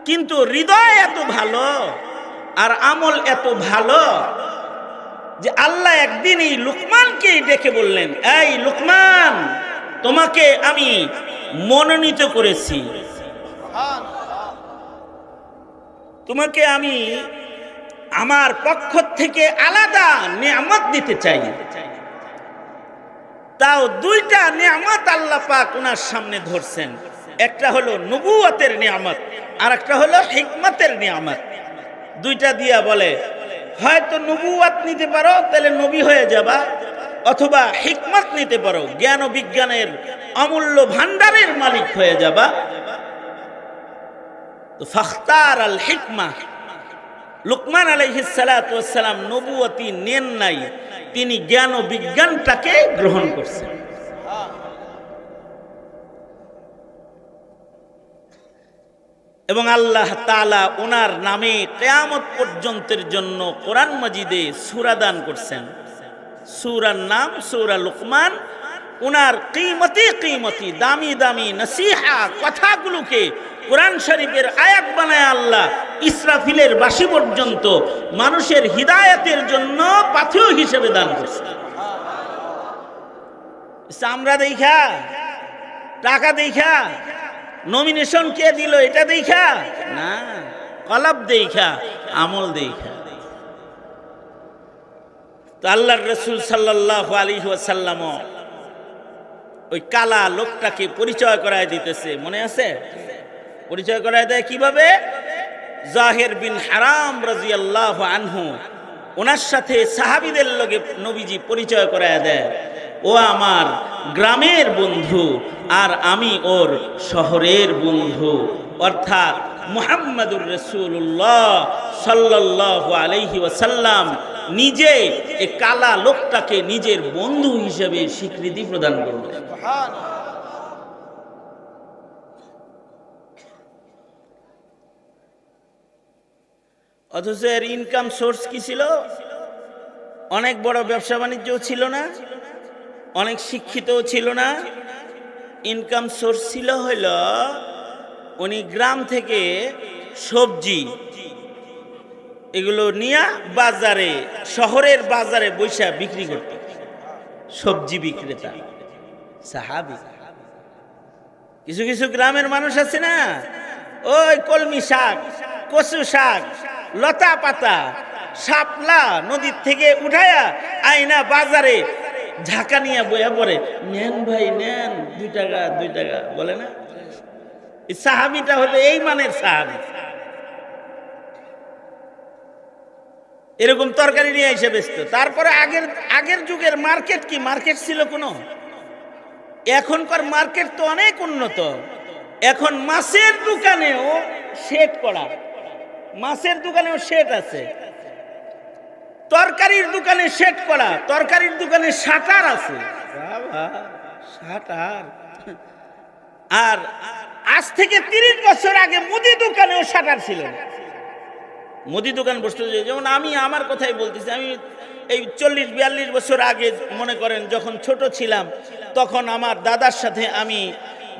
[SPEAKER 1] কিন্তু হৃদয় এত ভালো আর আমল এত ভালো যে আল্লাহ একদিন এই লুকমানকে ডেকে বললেন, এই লুকমান, তোমাকে আমি মনোনীত করেছি, তোমাকে আমি আমার পক্ষ থেকে আলাদা নিয়ামত দিতে চাই। তাও দুইটা নিয়ামত আল্লাহ পাক ওনার সামনে ধরছেন, একটা হলো নবুয়তের নিয়ামত আর একটা হলো হিকমতের নিয়ামত। দুইটা দিয়া বলে, হয়তো নবুয়ত নিতে পারো তাহলে নবী হয়ে যাবা, অথবা হিকমত নিতে পারো জ্ঞান ও বিজ্ঞানের অমূল্য ভান্ডারের মালিক হয়ে যাবা। তো ফাখতার আল হিকমা, লুকমান আলাইহিস সালাতু ওয়াস সালাম নবুয়তি নেন নাই, তিনি জ্ঞান ও বিজ্ঞানটাকে গ্রহণ করছেন। এবং আল্লাহ তাআলা ওনার নামে কিয়ামত পর্যন্তের জন্য কোরআন মাজিদে সূরা দান করছেন। সূরার নাম সূরা লুকমান। ওনার কিমতি দামি দামি নসিহা কথাগুলোকে কোরআন শরীফের আয়াত বানায় আল্লাহ ইসরাফিলের বাঁশি পর্যন্ত মানুষের হিদায়াতের জন্য পাথেয় হিসেবে দান করছে। চামড়া দেখা, টাকা দেখা, নমিনেশন কে দিল এটা দেখা না, কলব দেখা, আমল দেখা। তো আল্লাহর রাসূল সাল্লাল্লাহু আলাইহি ওয়াসাল্লাম ওই কালা লোকটাকে পরিচয় করায় দিতেছে, মনে আছে? পরিচয় করায় দেয় কিভাবে? জাহির বিন হারাম রাদিয়াল্লাহু আনহু, ওনার সাথে সাহাবীদের লগে নবীজি পরিচয় করায় দেয়, ও আমার গ্রামের বন্ধু আর আমি ওর শহরের বন্ধু, অর্থাৎ মুহাম্মাদুর রাসূলুল্লাহ সাল্লাল্লাহু আলাইহি ওয়াসাল্লাম নিজে এই কালা লোকটাকে নিজের বন্ধু হিসেবে স্বীকৃতি প্রদান করলেন। অথচ এর ইনকাম সোর্স কি ছিল? অনেক বড় ব্যবসা বাণিজ্যও ছিল না, অনেক শিক্ষিতও ছিল না। ইনকাম সোর্স ছিল হইল উনি গ্রাম থেকে সবজি এগুলো নিয়ে বাজারে, শহরের বাজারে বৈশা বিক্রি করত। সবজি বিক্রেতা সাহাবী। কিছু কিছু গ্রামের মানুষ আছে না, ওই কলমি শাক, কচু শাক, লতা পাতা, শাপলা নদীর থেকে উঠায়া আইনা বাজারে ঝাঁকা নিয়ে বইয়া পড়ে, নেন ভাই নেন, 2 টাকা 2 টাকা বলে না। এই সাহাবীটা হলো এই মানের সাহাবী। এরকম তরকারি নিয়ে এসে বেচত। তারপরে আগের যুগের মার্কেট কি মার্কেট ছিল কোনো? এখনকার মার্কেট তো অনেক উন্নত। এখন মাছের দোকানেও শেড করা, মাছের দোকানেও শেড আছে, তরকারির দোকানে শেড করা, তরকারির দোকানে শাটার আছে। বাবা, শাটার! আর আজ থেকে 30 বছর আগে মুদি দোকানেও শাটার ছিল। মুদি দোকান বসতো, যেমন আমি আমার কথাই বলতেছি, আমি এই 40-42 বছর আগে মনে করেন যখন ছোট ছিলাম, তখন আমার দাদার সাথে আমি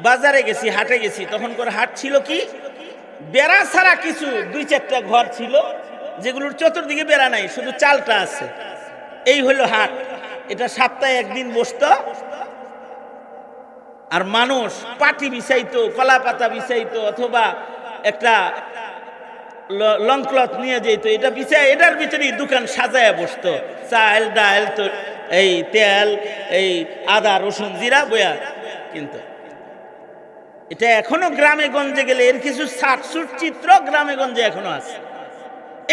[SPEAKER 1] বাজারে গেছি, হাটে গেছি। তখন করে হাট ছিল কি, বেড়া ছাড়া কিছু 2-4টা ঘর ছিল, যেগুলোর চতুর্দিকে বেড়া নাই, শুধু চালটা আছে। এই হলো হাট। এটা সপ্তাহে একদিন বসতো। আর মানুষ পাটি বিছাইতো, কলা পাতা বিছাইতো, অথবা একটা লং ক্লথ নিয়ে যেত, এটা বিছায় এটার ভিতরেই দোকান সাজায় বসতো। চাল ডাল, তো এই তেল, এই আদা রসুন জিরা বয়া। কিন্তু এটা এখনো গ্রামে গঞ্জে গেলে এর কিছু ছাটছুট চিত্র গ্রামে গঞ্জে এখনো আছে।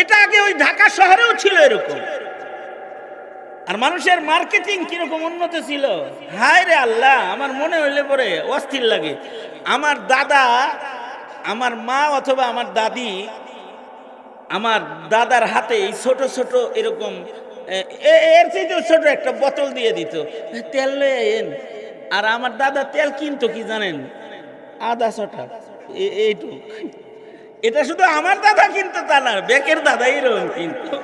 [SPEAKER 1] এটা আগে ওই ঢাকা শহরেও ছিল এরকম। আর মানুষের মার্কেটিং কিরকম উন্নত ছিল, হায় রে আল্লাহ, আমার মনে হইলে পরে অস্থির লাগে। আমার দাদা, আমার মা অথবা আমার দাদি আমার দাদার হাতে এই ছোট ছোট এরকম এর চেয়েও ছোট একটা বোতল দিয়ে দিত, তেল লয়ে এন। আর আমার দাদা তেল কিনতো কি জানেন, আদা ছটা এইটুক। এটা শুধু আমার দাদা কিনতো তা না, বেকের দাদা এরকম কিনতো।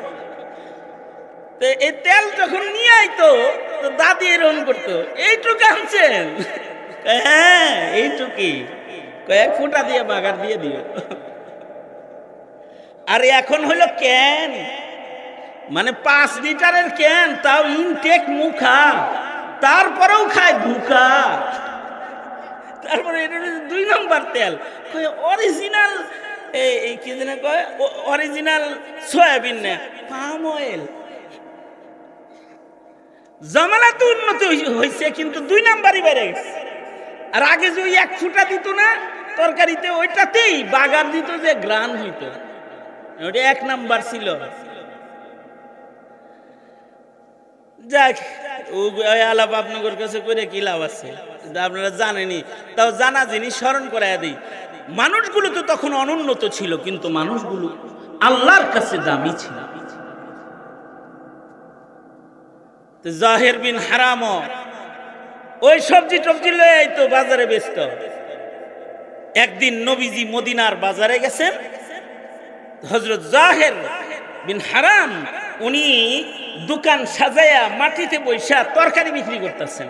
[SPEAKER 1] তো এই তেল যখন নিয়ে আইতো তো দাদি এরকম করতো, এইটুক আনছেন? হ্যাঁ এইটুকুই, কয়েক ফুটা দিয়ে বাগার দিয়ে দিও। আর এখন হলো ক্যান, মানে 5 লিটারের ক্যান, তাও ইনটেক মুখা, তারপরেও খায় ধোঁকা। তারপরে এটা 2 নম্বর তেল, অরিজিনাল এই কি যেন কয়, অরিজিনাল সয়াবিন না, পাম অয়েল। জামানা তো উন্নত হয়েছে, কিন্তু 2 নাম্বারই বেড়ে গেছে। আর আগে যে 1 ফুটা দিত না তরকারিতে, ওইটাতেই বাগার দিত যে গ্রান হইতো, ওটা 1 নাম্বার ছিল। যাক, আলাপ আপনাদের কাছে করে কি লাভ আছে, আপনারা জানেনি, তাও জানা জিনিস স্মরণ করাইয়া দিই। মানুষগুলো তো তখন অনুন্নত ছিল, কিন্তু মানুষগুলো আল্লাহর কাছে দামি ছিল। জাহের বিন হারাম ওই সবজি টবজি লয়ে আইতো বাজারে বেচত। একদিন নবীজি মদিনার বাজারে গেছেন, হযরত জাহের বিন হারাম উনি দোকান সাজায়া মাটিতে বৈশা তরকারি বিক্রি করতেছেন।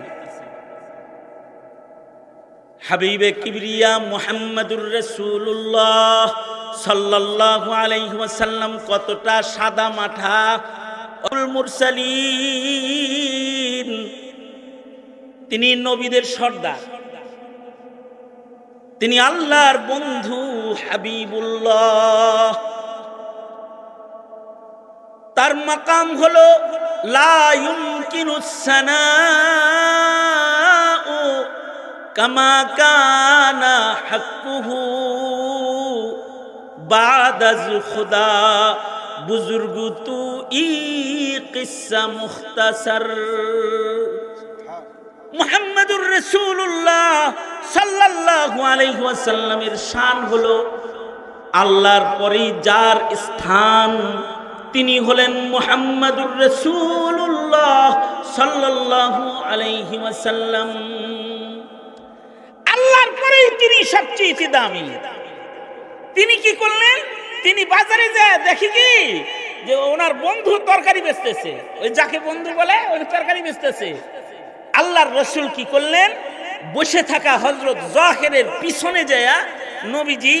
[SPEAKER 1] হাবিবে কিবরিয়া মুহাম্মদুর রাসূলুল্লাহ সাল্লাল্লাহু আলাইহি ওয়াসাল্লাম কতটা সাদা মাঠা, আল মুরসালিন, তিনি নবীদের সর্দার, তিনি আল্লাহর বন্ধু হাবিবুল্লাহ। তার মাকাম হলো লা ইউমকিনুস সানাউ কামা কানা হাক্কুহু বাদাজ খুদা বুজুর্গ তু ই কিসসা মুখতাসার। মুহাম্মদুর রাসূলুল্লাহ সাল্লাল্লাহু আলাইহি ওয়াসাল্লামের শান হলো আল্লাহর পরেই যার স্থান, তিনি হলেন মুহাম্মদুর রাসূলুল্লাহ সাল্লাল্লাহু আলাইহি ওয়াসাল্লাম। আল্লাহর পরেই তিনি সবচেয়ে দামি। তিনি কি করলেন, তিনি বাজারে যায় দেখি কি যে ওনার বন্ধু তরকারি বেচতেছে, ওই যাকে বন্ধু বলে ওই তরকারি বেচতেছে। আল্লাহর রাসূল কি করলেন, বসে থাকা হযরত জাহেরের পিছনে যায় নবীজি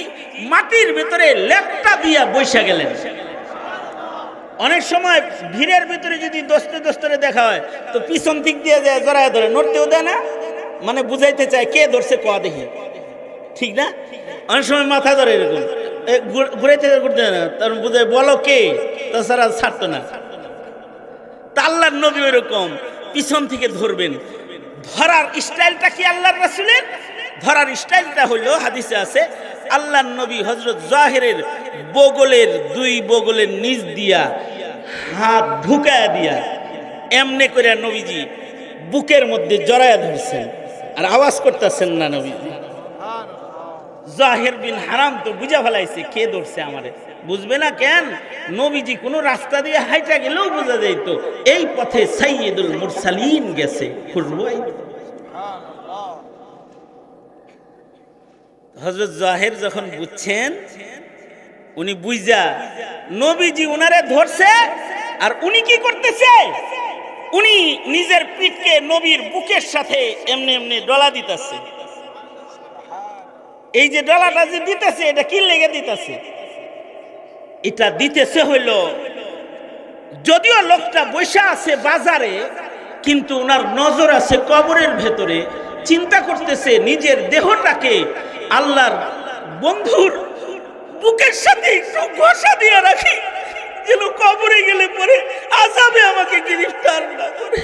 [SPEAKER 1] মাটির ভিতরে লেপটা দিয়া বসে গেলেন। অনেক সময় ভিড়ের ভিতরে যদি দোস্তে দোস্তরে দেখা হয় তো পিছন দিক দিয়ে যায় জড়ায় ধরে, নড়তেও দেয় না, মানে বুঝাইতে চায় কে ধরছে ক দেখি, ঠিক না? অনেক সময় মাথা ধরে এরকম ঘুরাইতে করতে না, তার বুঝায় বলো কে, তাছাড়া ছাড়তো না। তা আল্লাহর নবী ওইরকম পিছন থেকে ধরবেন। ধরার স্টাইলটা কি আল্লাহর রাসূলের? ধরার স্টাইলটা হলো হাদিসে আছে, আল্লাহর নবী হযরত জাহেরের বগলের 2 বগলের নিচ দিয়া হাত ঢুকায়া দিয়া এমনে করে নবীজি বুকের মধ্যে জড়ায়া ধরছেন, আর আওয়াজ করতেছেন না নবীজি। জাহের বিন হারাম তো বুঝা ফেলাইছে কে ধরছে আমারে, বুঝবে না কেন? নবীজি কোনো রাস্তা দিয়ে হাইটা গেলেও বোঝা যাইতো এই পথে সাইয়্যিদুল মুরসালিন গেছে, খুশবু। হযরত জাহের যখন বুঝছেন, উনি বুঝা নবীজি উনারে ধরছে, আর উনি কি করতেছে, উনি নিজের পিঠকে নবীর বুকের সাথে এমনি এমনি ডলা দিতেছে। এই যে ডলাটা যে দিতেছে, এটা কি লেগে দিতেছে? এটা দিতেছে হইল, যদিও লোকটা বসে আছে বাজারে, কিন্তু ওনার নজর আছে কবরের ভেতরে, চিন্তা করতেছে নিজের দেহটাকে আল্লাহর বন্ধুর বুকের সাথে একটু ঘষা দিয়ে রাখি, যেন কবরে গেলে পরে আযাবে আমাকে গ্রেফতার না করে।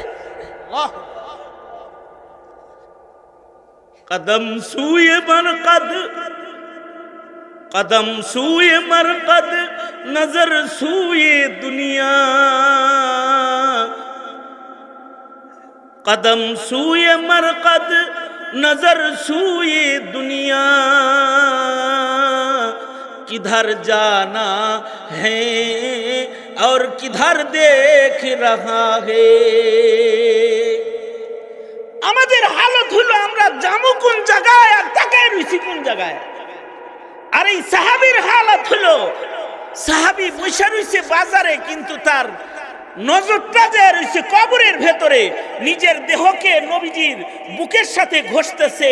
[SPEAKER 1] কদম সুয়ে মরকদ, কদম সুয়ে মরকদ, নজর সুয়ে দুনিয়া, कदम सूए मरकद नजर सूए दुनिया किधर जाना है और किधर देख रहा है আমাদের হালত হলো আমরা যাবো কোন জায়গায় আর তাকায় রইছি কোন জায়গায়। আর এই সাহাবীর হালত হলো সাহাবী বসে রইছে বাজারে কিন্তু তার নজরটা যায় রইছে কবরের ভেতরে, নিজের দেহকে নবীজির বুকের সাথে ঘষতেছে।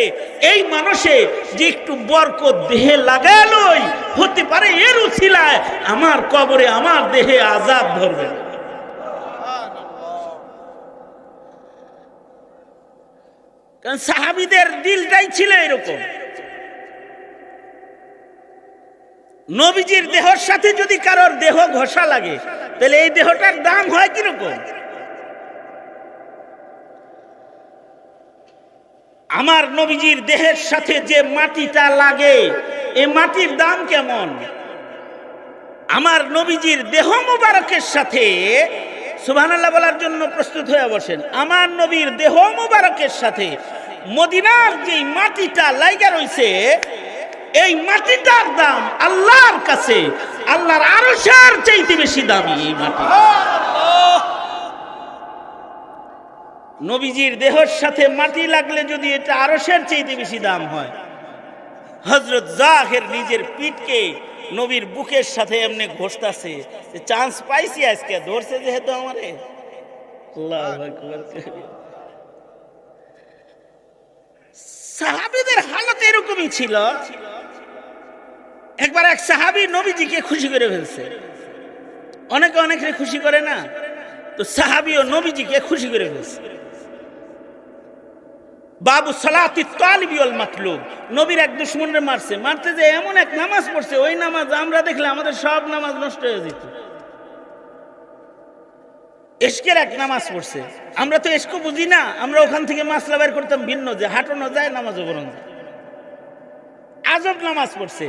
[SPEAKER 1] এই মানুষে যে একটু বরকত দেহে লাগালোই হতে পারে এর উছিলায় আমার কবরে আমার দেহে আযাব ধরবে। কারণ সাহাবীদের দিলটাই ছিল এরকম। নবীজির দেহের সাথে যদি কারোর দেহ ঘষা লাগে তাহলে এই দেহটার দাম হয় কিরকম? আমার নবীজির দেহের সাথে যে মাটিটা লাগে এই মাটির দাম কেমন? আমার নবীজির দেহ মোবারকের সাথে সুবহানাল্লাহ বলার জন্য প্রস্তুত হয়ে বসেন। আমার নবীর দেহ মোবারকের সাথে মদিনার যে মাটিটা লাগা রইছে এই মাটিটার দাম আল্লাহর কাছে আল্লাহর আরশের চাইতে বেশি দামি এই মাটি। নবীজির দেহের সাথে মাটি লাগলে যদি এটা আরশের চাইতে বেশি দাম হয়, হযরত জাহের নিজের পিঠকে নবীর বুকের সাথে এমনি ঘষতাছে, চান্স পাইছি আজকে ধরছে যেহেতু আমারে। আল্লাহু আকবার। সাহাবীদের হালত এরকমই ছিল। একবার এক সাহাবী নবীজিকে খুশি করে ফেলছে। অনেকে অনেকে খুশি করে না, তো সাহাবীও নবীজিকে খুশি করে ফেলছে। বাবু সালাতি তালিবি ওয়াল মাতলুব, নবীর এক দুশমনরে মারছে, মারতে যে এমন এক নামাজ পড়ছে ওই নামাজ আমরা দেখলে আমাদের সব নামাজ নষ্ট হয়ে যেত। এশকের এক নামাজ পড়ছে, আমরা তো এশক বুঝি না, আমরা ওখান থেকে মাসলা বের করতাম ভিন্ন, যে হাঁটানো যায় নামাজও বরং। আজব নামাজ পড়ছে,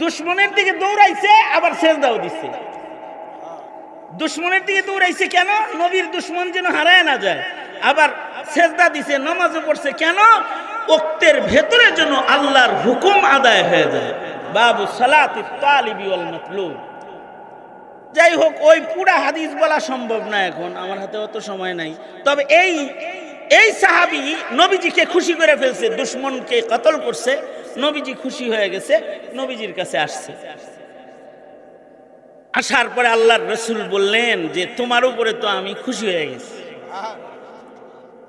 [SPEAKER 1] দুশমনের দিকে দৌড়াইছে আবার সেজদাও দিচ্ছে। দুশমনের দিকে দৌড়াইছে কেন? নবীর দুশমন যেন হারায় না যায়। আবার সেজদা দিছে, নামাজও পড়ছে কেন? ওক্তের ভেতরে যেন আল্লাহর হুকুম আদায় হয়ে যায়। বাবু সালাতি তালিবি ওয়াল মাতলুব। যাই হোক, ওই পুরা হাদিস বলা সম্ভব না এখন, আমার হাতে অত সময় নাই। তবে এই সাহাবী নবীজিকে খুশি করে ফেলছে, দুশমনকে কতল করছে, নবীজি খুশি হয়ে গেছে, নবীজির কাছে আসছে। আসার পরে আল্লাহর রাসূল বললেন যে তোমার উপরে তো আমি খুশি হয়ে গেছি,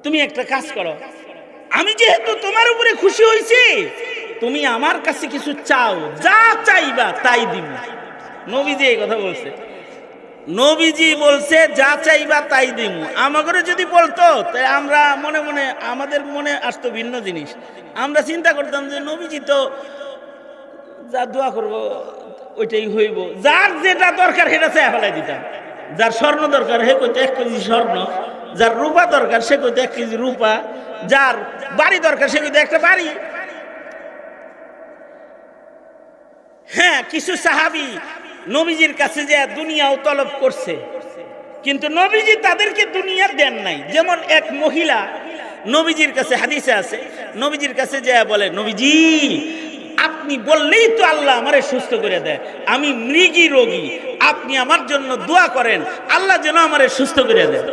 [SPEAKER 1] তুমি একটা কাজ করো, আমি যেহেতু তোমার উপরে খুশি হয়েছি তুমি আমার কাছে কিছু চাও, যা চাইবা তাই দিব। নবীজি এই কথা বলছে। নবীজি বলছে যা চাইবা তাই দিব। আমাদের যদি বলতো তাই আমরা মনে মনে আমাদের মনে আসতো ভিন্ন জিনিস। আমরা চিন্তা করতাম যে নবীজি তো যা দোয়া করব ওইটাই হইব, যার যেটা দরকার সেটা চেয়ে ফেলাই দিতাম। যার স্বর্ণ দরকার সে কইতো 1 কেজি স্বর্ণ, যার রূপা দরকার সে কইতো 1 কেজি রূপা, যার বাড়ি দরকার সে কইতো একটা বাড়ি। হ্যাঁ, কিছু সাহাবী নবীজির কাছে যে দুনিয়াও তলব করছে, কিন্তু নবীজি তাদেরকে দুনিয়া দেন নাই। যেমন এক মহিলা নবীজির কাছে, হাদিসে আছে, নবীজির কাছে যে বলে নবীজি আপনি বললেই তো আল্লাহ আমারে সুস্থ করে দেয়, আমি মৃগী রোগী, আপনি আমার জন্য দোয়া করেন আল্লাহ যেন আমারে সুস্থ করে দেয়।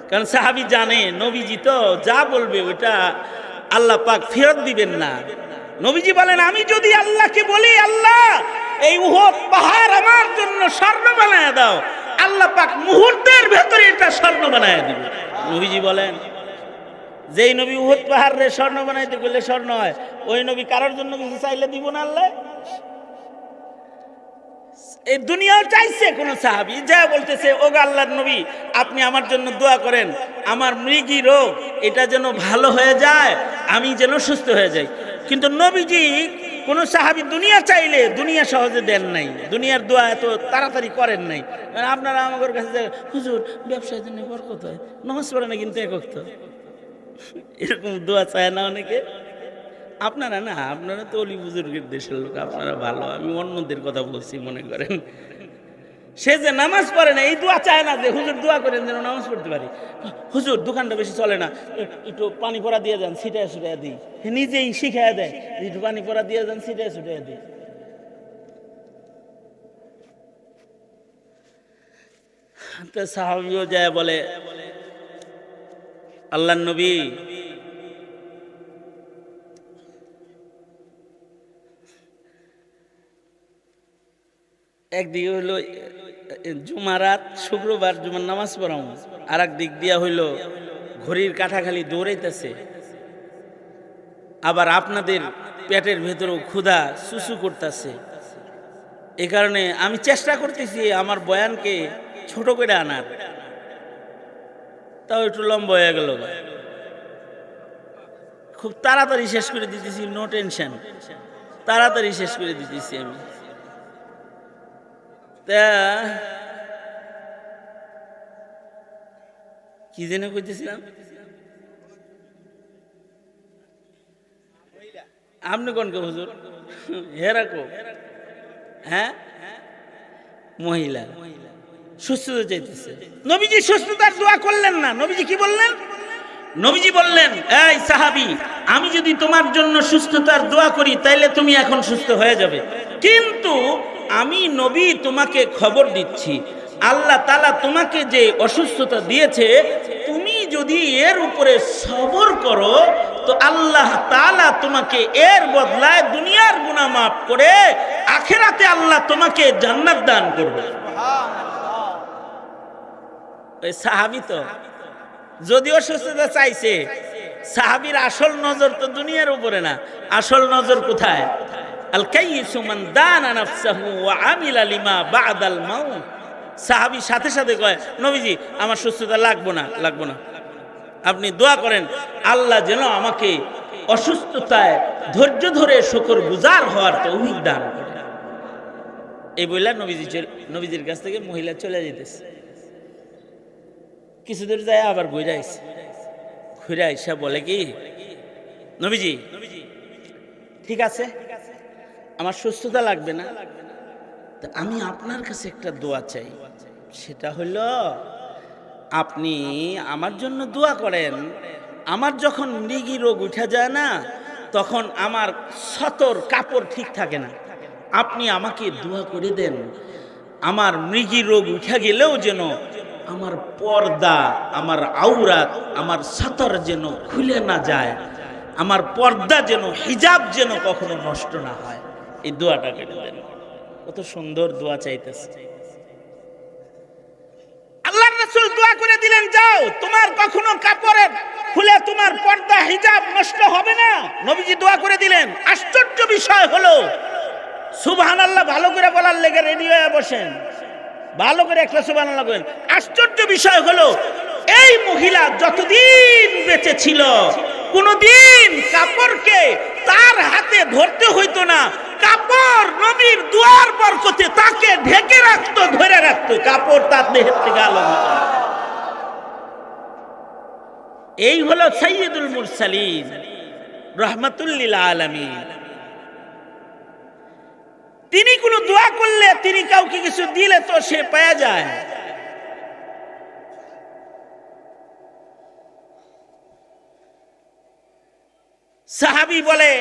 [SPEAKER 1] কারণ সাহাবী জানে নবীজি তো যা বলবে ওটা আল্লাহ পাক ফেরত দিবেন না। নবীজি বলেন আমি যদি আল্লাহকে বলি আল্লাহ এই উহুদ পাহাড় আমার জন্য স্বর্ণ বানায় দাও, আল্লাহ পাক মুহূর্তের ভেতরে এটা স্বর্ণ বানায় দিবে। নবীজি বলেন যেই নবী উহুদ পাহাড়ে স্বর্ণ বানাইতে গেলে স্বর্ণ হয়, ওই নবী কারোর জন্য কিছু চাইলে দিব না আল্লাহ? এই দুনিয়াও চাইছে কোন সাহাবী যা বলতেছে ওগো আল্লাহর নবী আপনি আমার জন্য দোয়া করেন, আমার মৃগী রোগ এটা যেন ভালো হয়ে যায়, আমি যেন সুস্থ হয়ে যাই। কিন্তু নবীজি কোন সাহাবী দুনিয়া চাইলে দুনিয়া সহজে দেন নাই, দুনিয়ার দোয়া এত তাড়াতাড়ি করেন নাই। আপনারা আমাদের কাছে হুজুর ব্যবসার জন্য বরকত হয়, নামাজ পড়ে না কিন্তু একক তো, এরকম দোয়া চায় না অনেকে। আপনারা না, আপনারা তো অলি বুজুর্গের দেশের লোক, আপনারা ভালো, আমি অন্যদের কথা বলছি মনে করেন। সে যে নামাজ পড়ে না এই দোয়া চায় না যে হুজুর দোয়া করেন যেন নামাজ পড়তে পারি। হুজুর দোকানটা বেশি চলে না, একটু পানি পড়া দিয়ে যান, ছিটায় ছুটায় দিই। নিজেই শিখায় দেয়, একটু পানি পড়া দিয়ে যান, ছিটায় ছুটায় দিই। তো সাহাবীও যায় বলে, আল্লাহর নবী একদিকে হইলো জুমারাত শুক্রবার জুমার নামাজ পড়াও, আর এক দিক দিয়া হইল ঘড়ির কাঁটা খালি দৌড়াইতেছে, আবার আপনাদের পেটের ভেতরেও ক্ষুধা সুসু করতেছে। এই কারণে আমি চেষ্টা করতেছি আমার বয়ানকে ছোট করে আনার, তাও একটু লম্বা হয়ে গেল। খুব তাড়াতাড়ি শেষ করে দিতেছি, নো টেনশন, তাড়াতাড়ি শেষ করে দিতেছি আমি। তা কি যেন কইতেছিলাম, আপনি কোন কে হুজুর? হেরাকো, হ্যাঁ মহিলা সুস্থতা চাইতেছে। নবীজি সুস্থতার দোয়া করলেন না। নবীজি কি বললেন? নবীজি বললেন, এই সাহাবী, আমি যদি তোমার জন্য সুস্থতার দোয়া করি তাইলে তুমি এখন সুস্থ হয়ে যাবে, কিন্তু আমি নবী তোমাকে খবর দিচ্ছি, আল্লাহ তাআলা তোমাকে যে অসুস্থতা দিয়েছে, তুমি যদি এর উপরে সবর করো তো আল্লাহ তাআলা তোমাকে এর বদলায় দুনিয়ার গুনাহ মাফ করে আখিরাতে আল্লাহ তোমাকে জান্নাত দান করবে। ওই সাহাবী তো যদিও সুস্থতা চাইছে, সাহাবীর আসল নজর তো দুনিয়ার উপরে না, আসল নজর কোথায়? আল কাইয়িসু মান দানা নাফসাহু ওয়া আমিলা লিমা বাদাল মাউত। সাহাবী সাথে সাথে কয়, নবীজি আমার সুস্থতা লাগবো না, আপনি দোয়া করেন আল্লাহ যেন আমাকে অসুস্থতায় ধৈর্য ধরে শুকরগুজার হওয়ার তৌফিক দান করে। এই বইলা নবীজির কাছ থেকে মহিলা চলে যেতেছে। কিছু দূর যায় আবার ঘুরে আইসা বলে কি, নবীজি ঠিক আছে আমার সুস্থতা লাগবে না, আমি আপনার কাছে একটা দোয়া চাই, সেটা হলো আপনি আমার জন্য দোয়া করেন, আমার যখন মৃগী রোগ উঠে যায় না তখন আমার সতর কাপড় ঠিক থাকে না, আপনি আমাকে দোয়া করে দেন আমার মৃগী রোগ উঠে গেলেও যেন আমার পর্দা, আমার আওরাত, আমার সতর যেন খুলে না যায়, আমার পর্দা যেন, হিজাব যেন কখনো নষ্ট না হয়। এই দোয়াটা কেটে দেন। কত সুন্দর দোয়া চাইতেছে। আল্লাহর রাসূল দোয়া করে দিলেন, যাও তোমার কখনো কাপড়ের খুলে তোমার পর্দা হিজাব নষ্ট হবে না। নবীজি দোয়া করে দিলেন। আশ্চর্য বিষয় হলো, সুবহানাল্লাহ ভালো করে বলার লেগে রেডি হয়ে বসেন, ভালো করে একটা সুবহানাল্লাহ বলেন। আশ্চর্য বিষয় হলো, এই মহিলা যতদিন বেঁচে ছিল কোনদিন কাপড়কে তার হাতে ধরতে হইতো না, কাপড় নবীর দুয়ার বরকতে তাকে ঢেকে রাখতো, ধরে রাখতো, কাপড় তার দেহের থেকে আলো হতো। এই হলো সাইয়্যিদুল মুরসালিন রাহমাতুল লিল আলামিন। তিনি কোনো দোয়া করলে, তিনি কাউকে কিছু দিলে তো সে পাওয়া যায়। সাহাবী বলে,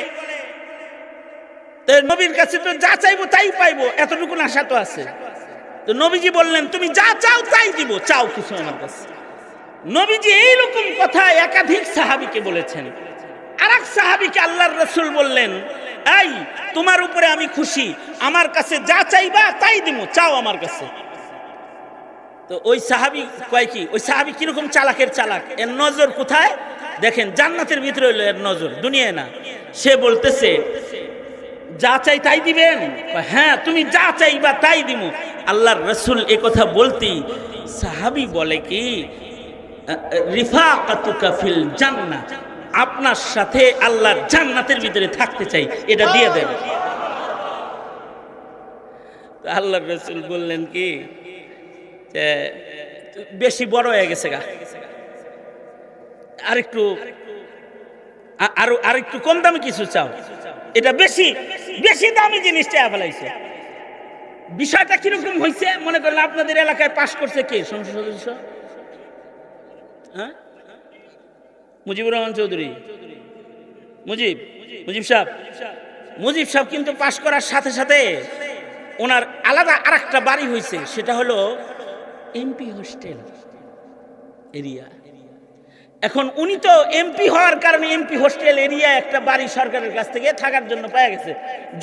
[SPEAKER 1] নবীর কাছে তো যা চাইবো তাই পাইবো, এতটুকু আশা তো আছে। তো নবীজি বললেন, তুমি যা চাও তাই দিব, চাও কিছু আমার কাছে। নবীজি এইরকম কথা একাধিক সাহাবীকে বলেছেন। আরেক সাহাবীকে আল্লাহর রাসূল বললেন, এই তোমার উপরে আমি খুশি, আমার কাছে যা চাইবা তাই দিব, চাও আমার কাছে। তো ওই সাহাবী কয় কি, ওই সাহাবী কিরকম চালাকের চালাক, এর নজর কোথায় দেখেন, জান্নাতের ভিতরে হইলো এর নজর, দুনিয়ায় না। সে বলতেছে, যা চাই তাই দিবেন? হ্যাঁ, তুমি যা চাইবা তাই দিব। আল্লাহর রাসূল এ কথা বলতেই সাহাবী বলে কি, রিফাকাতুকা ফিল জান্নাহ, আপনার সাথে আল্লাহর জান্নাতের ভিতরে থাকতে চাই, এটা দিয়ে দেন। আল্লাহর রাসূল বললেন কি, বেশি বড় হয়ে গেছে গা, আরেকটু কম দামি কিছু চাও, এটা বেশি বেশি দামি জিনিসটা ফেলাইছে। বিষয়টা কিরকম হয়েছে মনে করেন আপনাদের এলাকায় পাশ করছে কে সংসদ সদস্য? হ্যাঁ, মুজিবুর রহমান চৌধুরী, মুজিব সাহেব কিন্তু পাশ করার সাথে সাথে ওনার আলাদা আরেকটা বাড়ি হয়েছে, সেটা হলো এমপি হোস্টেল এরিয়া। এখন উনি তো এমপি হওয়ার কারণে এমপি হোস্টেল এরিয়া একটা বাড়ি সরকারের কাছ থেকে থাকার জন্য পাওয়া গেছে।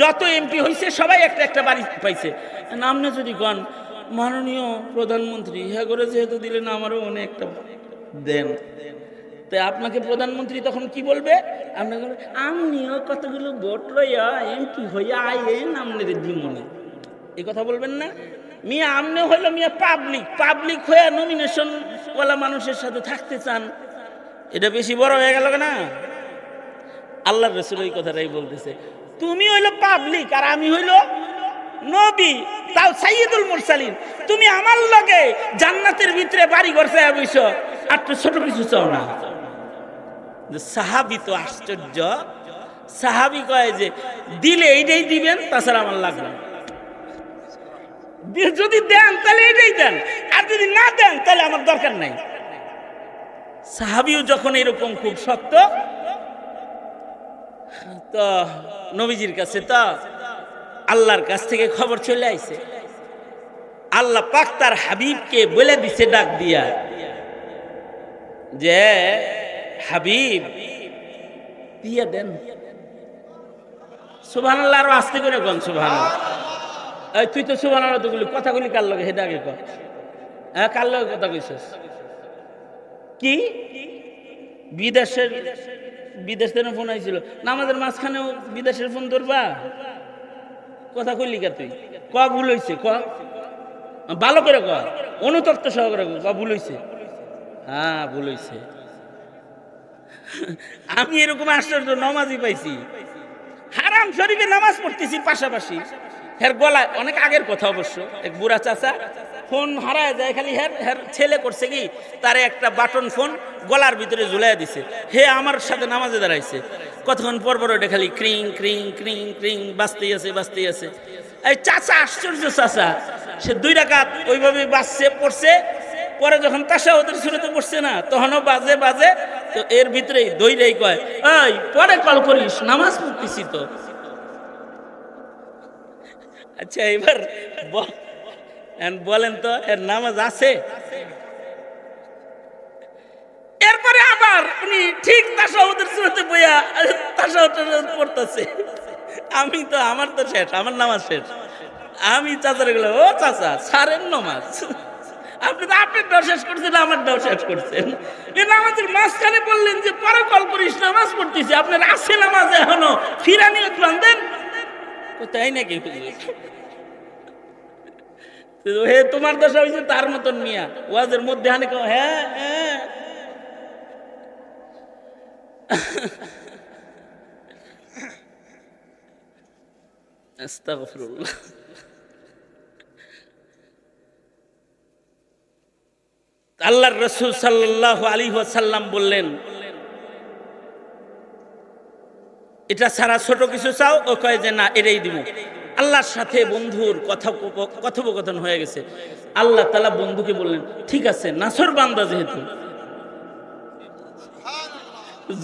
[SPEAKER 1] যত এমপি হয়েছে সবাই একটা একটা বাড়ি পাইছে। নামনে যদি কন মাননীয় প্রধানমন্ত্রী, হ্যাঁ করে যেহেতু দিলেন আমারও অনেকটা দেন, তাই আপনাকে প্রধানমন্ত্রী তখন কি বলবে? আপনাকে আমনিও কতগুলো ভোট লইয়া এমপি হইয়া আইলেন আমনের দিমনে, এই কথা বলবেন না? মিয়া আমনে হইলো মিয়া পাবলিক হয়ে নমিনেশন ওয়ালা মানুষের সাথে থাকতে চান, এটা বেশি বড় হয়ে গেল না? আল্লাহর রাসূল এই কথাটাই বলতেছে, তুমি হইলো পাবলিক আর আমি হইলো নবী, তাও সাইয়্যিদুল মুরসালিন। তুমি আমার লগে জান্নাতের ভিতরে বাড়ি ঘর চাইয়া বইছো, আর তো ছোট কিছু চাও না। সাহাবী তো আশ্চর্য, সাহাবী কয় যে দিলে এইটাই দিবেন, তাছাড়া আমার লাগবে না। যদি দেন তাহলে এটাই দেন, আর যদি না দেন তাহলে আমার দরকার নাই। সাহাবীও যখন এরকম খুব শক্ত, তো নবীজির কাছে তো আল্লাহর কাছ থেকে খবর চলে আইছে। আল্লাহ পাক তার হাবিবকে বলে দিছে ডাক দিয়া যে হাবিব দিয়ে দেন। সুবহানাল্লাহ, আরো আস্তে করে বল সুবহানাল্লাহ। এই তুই তো সুবহানাল্লাহ তো বলি, কথাগুলি কার লগে হেডা আগে কর। হ্যাঁ, কার লগে কথা কইছস? কি বিদেশ থেকে ফোন আইছিল? নামাজের মাঝখানেও বিদেশের ফোন ধরবা? কথা কইলি কা তুই? ক ভুল হইছে, ক ভালো করে ক, অনুতপ্ত সহকারে ক ভুল হইছে। হ্যাঁ ভুল হইছে। আমি এরকম আশ্চর্য নমাজই পাইছি, হারাম শরীফে নামাজ পড়তেছি পাশাপাশি, হের গলায়, অনেক আগের কথা অবশ্য, এক বুড়া চাচা ফোন হারায় যায়, খালি হের ছেলে করছে কি তারে একটা বাটন ফোন গলার ভিতরে ঝুলাই দিছে। হে আমার সাথে নামাজে দাঁড়াইছে, কতক্ষণ পর ওটা খালি ক্রিং ক্রিং ক্রিং ক্রিং বাজতেই আছে। এই চাচা আশ্চর্য চাচা, সে 2 রাকাত ওইভাবে বাজছে পড়ছে, পরে যখন তাশাহুদের সূরাতে পড়ছে না তখনও বাজে। তো এর ভিতরেই দইরাই কয়, এই পরে কল করিস, নামাজ পড়তেছি তো। আচ্ছা এবার বলেন তো এর নামাজ আছে? এরপরে আবার উনি ঠিক তাশাহুদের সূরাতে বইয়া তাশাহুদ পড়তেছে। আমার তো শেষ, আমার নামাজ শেষ। আমি চাচারে গেলাম, ও চাচা সারেন নামাজ, আপনি তো আপনারটাও শেষ করছেন, আমারটাও শেষ করছেন। এই নামাজের মাঝখানে বললেন যে পরে কল করিস, নামাজ পড়তেছি। আপনার আছে নামাজ এখনো, ফিরানিয়ত বাঁধেন তাই নাকি? হে তোমার দশা হয়েছে তার মতন মিয়া, ওয়াজের মধ্যে হানে কও হ্যাঁ হ্যাঁ। আস্তাগফিরুল্লাহ। আল্লাহর রাসূল সাল্লাল্লাহু আলাইহি ওয়াসাল্লাম বললেন, এটা ছাড়া ছোট কিছু চাও? ও কয় যে না, এটাই দিব। আল্লাহর সাথে বন্ধুর কথোপকথন হয়ে গেছে। আল্লাহ তাআলা বন্ধুকে বললেন, ঠিক আছে, নাছর বান্দা যেহেতু,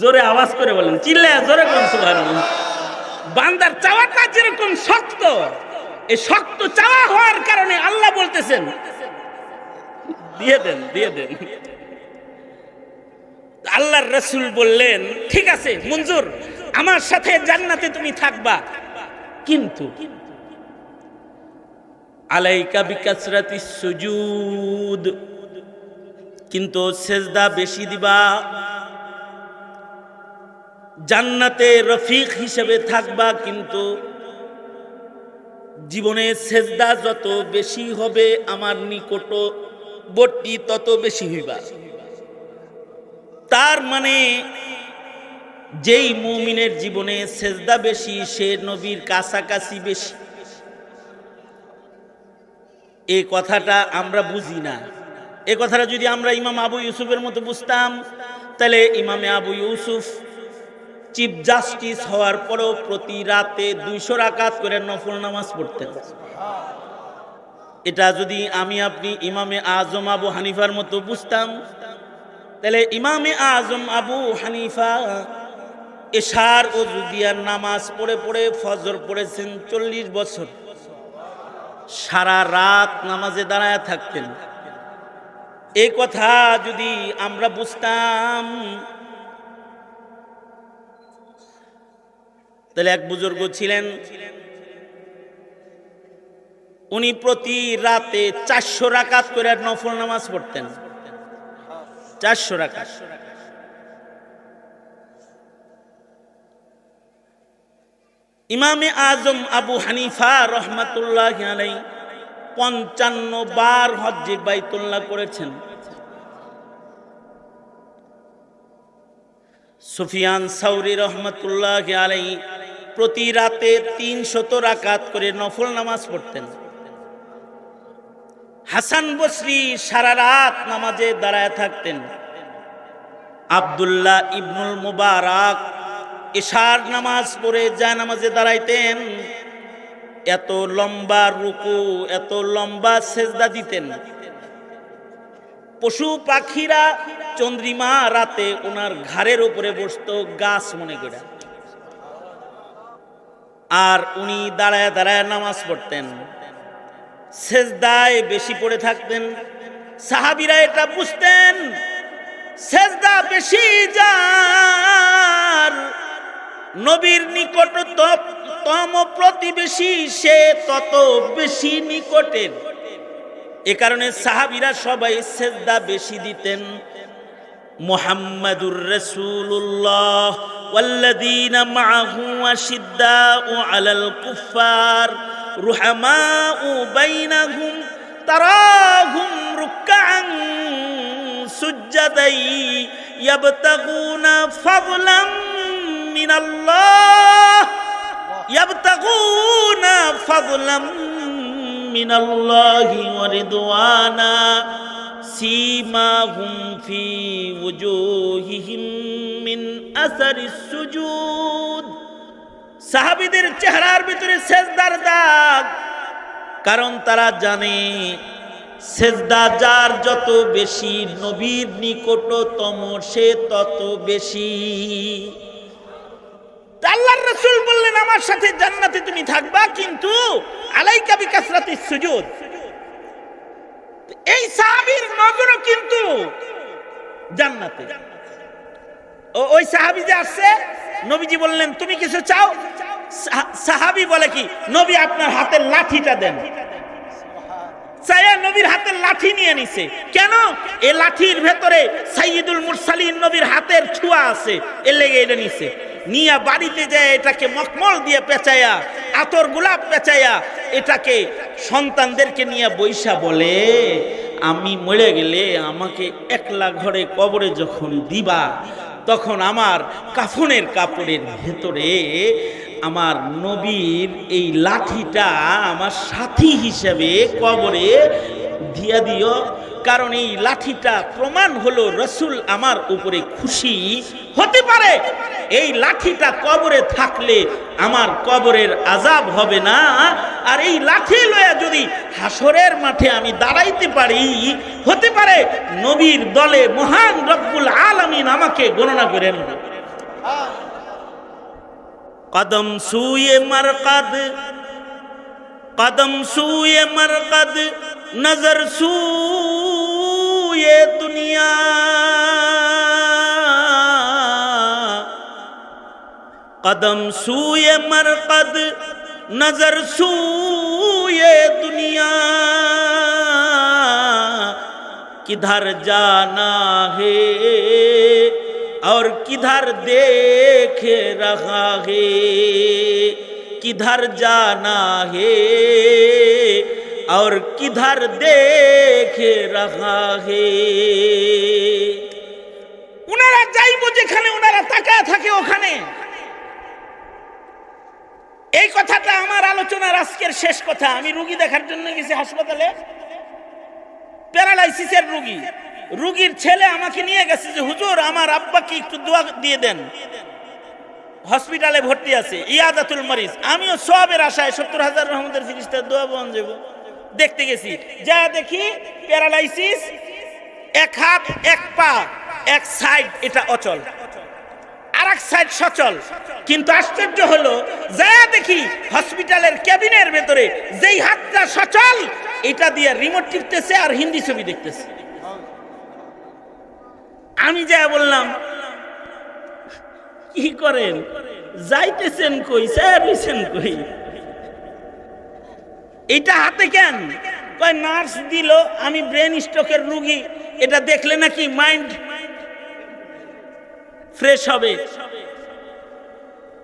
[SPEAKER 1] জোরে আওয়াজ করে বলেন, চিল্লায়া জোরে কোন সুবহানাল্লাহ। বান্দার চাওয়াটা যেরকম শক্ত, এই শক্ত চাওয়া হওয়ার কারণে আল্লাহ বলতেছেন দিয়ে দেন। আল্লাহর রাসূল বললেন, ঠিক আছে মঞ্জুর, আমার সাথে জান্নাতে তুমি থাকবা, কিন্তু আলাইকা বিকাসরাতিস সুজুদ, কিন্তু সেজদা বেশি দিবা। জান্নাতে রফিক হিসেবে থাকবা, কিন্তু জীবনে সেজদা যত বেশি হবে আমার নিকটবর্তী তত বেশি হইবা। তার মানে যেই মুমিনের জীবনে সেজদা বেশি, সে নবীর কাছাকাছি বেশি। এই কথাটা আমরা বুঝি না। এই কথাটা যদি আমরা ইমাম আবু ইউসুফের মতো বুঝতাম, তাহলে ইমামে আবু ইউসুফ চিফ জাস্টিস হওয়ার পরও প্রতি রাতে 200 রাকাত করে নফল নামাজ পড়তেন। এটা যদি আমি আপনি ইমামে আজম আবু হানিফার মতো বুঝতাম, তাহলে ইমামে আজম আবু হানিফা এশার ও জুদিয়ার নামাজ পড়ে পড়ে ফজর পড়েছেন 40 বছর, সারা রাত নামাজে দাঁড়ায় থাকতেন। এই কথা যদি আমরা বুঝতাম, তাহলে এক বুজুর্গ ছিলেন, উনি প্রতি রাতে 400 রাকাত করে নফল নামাজ পড়তেন। 400 রাকাত। ইমামে আজম আবু হানিফা রহমাতুল্লাহি আলাইহি 55 বার হজ্জে বাইতুল্লাহ করেছেন। সুফিয়ান সাউরি রহমাতুল্লাহি আলাইহি প্রতি রাতে 300 রাকাত করে নফল নামাজ পড়তেন। হাসান বসরি সারা রাত নামাজে দাঁড়ায় থাকতেন। আব্দুল্লাহ ইবনুল মুবারক এশার নামাজ পড়ে জায়নামাজে দাঁড়াইতেন, এত লম্বা রুকু, এত লম্বা সেজদা দিতেন। পশু পাখিরা চন্দ্রিমা রাতে ওনার ঘাড়ের উপরে বসতো গাছ মনে করে, আর উনি দাঁড়ায় দাঁড়ায় নামাজ পড়তেন, সেজদায় বেশি পড়ে থাকতেন। সাহাবীরা এটা বুঝতেন, সেজদা বেশি যার নবীর নিকটতম প্রতিবেশী, সে তত বেশি নিকটের। এ কারণে সাহাবীরা সবাই সেজদা বেশি দিতেন। মুহাম্মাদুর রাসূলুল্লাহ ওয়াল্লাযীনা মাআহু আশিদ্দাউ আলাল কুফফার রুহামাউ বাইনাহুম তারাহুম রুকআন সুজদাই ইয়াবতাগুনা ফাদলাম মিনাল্লাহ ইয়াবতাগুনা ফাদলাম মিনাল্লাহি ওয়া রিদওয়ানা সীমাহুম ফি ওজুহিহিম মিন আসারিস সুজুদ। সাহাবীদের চেহারার ভিতরে সেজদার দাগ, কারণ তারা জানে সেজদা যার যত বেশি নবীর নিকটতম সে তত বেশি। আল্লাহর রাসূল বললেন আমার সাথে জান্নাতে তুমি থাকবা, কিন্তু আলাইকা বিকাসরাতিস সুজুদ। এই সাহাবীর নজরও কিন্তু জান্নাতে। ওই সাহাবী যে আসছে, নবীজি বললেন তুমি কিছু চাও? সাহাবী বলে কি, নবী আপনার হাতের লাঠিটা দেন। নবীর হাতের লাঠি নিয়ে নিছে। কেন? এই লাঠির ভেতরে সাইয়্যিদুল মুরসালিন নবীর হাতের ছোঁয়া আছে, এর লেগে এটা নিছে। নিয়া বাড়িতে যায় এটাকে মখমল দিয়ে পেঁচাইয়া, আতর গোলাপ পেঁচাইয়া এটাকে সন্তানদেরকে নিয়ে বৈশা বলে, আমি মরে গেলে আমাকে একলা ঘরে কবরে যখন দিবা, তখন আমার কাফনের কাপড়ের ভেতরে আমার নবীর এই লাঠিটা আমার সাথী হিসেবে কবরে দিয়া দিও। কারণ এই লাঠিটা প্রমাণ হলো রাসূল আমার উপরে খুশি হতে পারে। এই লাঠিটা কবরে থাকলে আমার কবরের আযাব হবে না। আর এই লাঠি লয়া যদি হাসরের মাঠে আমি দাঁড়াইতে পারি, হতে পারে নবীর দলে মহান রব্বুল আলামিন আমাকে গণনা করেন। কদম সুয়ে মরকদ, কদম সুয়ে মরকদ, নজর সুয়ে দুনিয়া। कदम सूए मरकद नजर सूए दुनिया, किधर जाना है और किधर देख रहा है, किधर जाना है और किधर देख रहा है। उनारा যাইবো যেখানে উনারা তাকায় থাকে ওখানে। এই কথাটা আমার আলোচনার আজকের শেষ কথা। আমি রোগী দেখার জন্য গেছি হাসপাতালে, প্যারালাইসিসের রোগী। রোগীর ছেলে আমাকে নিয়ে গেছে যে হুজুর আমার আব্বাকে একটু দোয়া দিয়ে দেন, হসপিটালে ভর্তি আছে, ইয়াদাতুল মরিজ। আমিও সওয়াবের আশায় 70,000 রহমতের ফেরেশতার দোয়া বন যাব। দেখতে গেছি, যা দেখি প্যারালাইসিস, এক হাত এক পা, এক সাইড এটা অচল, আর এক সাইড সচল। কিন্তু আশ্চর্য হলো, যা দেখি হসপিটালের কেবিনের ভেতরে যেই হাতটা সচল এটা দিয়ে রিমোট টিপতেছে আর হিন্দি ছবি দেখতেছে। আমি যা বললাম, কি করেন, যাইতেছেন কই, যাইতেছেন কই, এটা হাতে কেন? কয় নার্স দিল, আমি ব্রেন স্ট্রোকের রোগী, এটা দেখলে নাকি মাইন্ড ফ্রেশ হবে।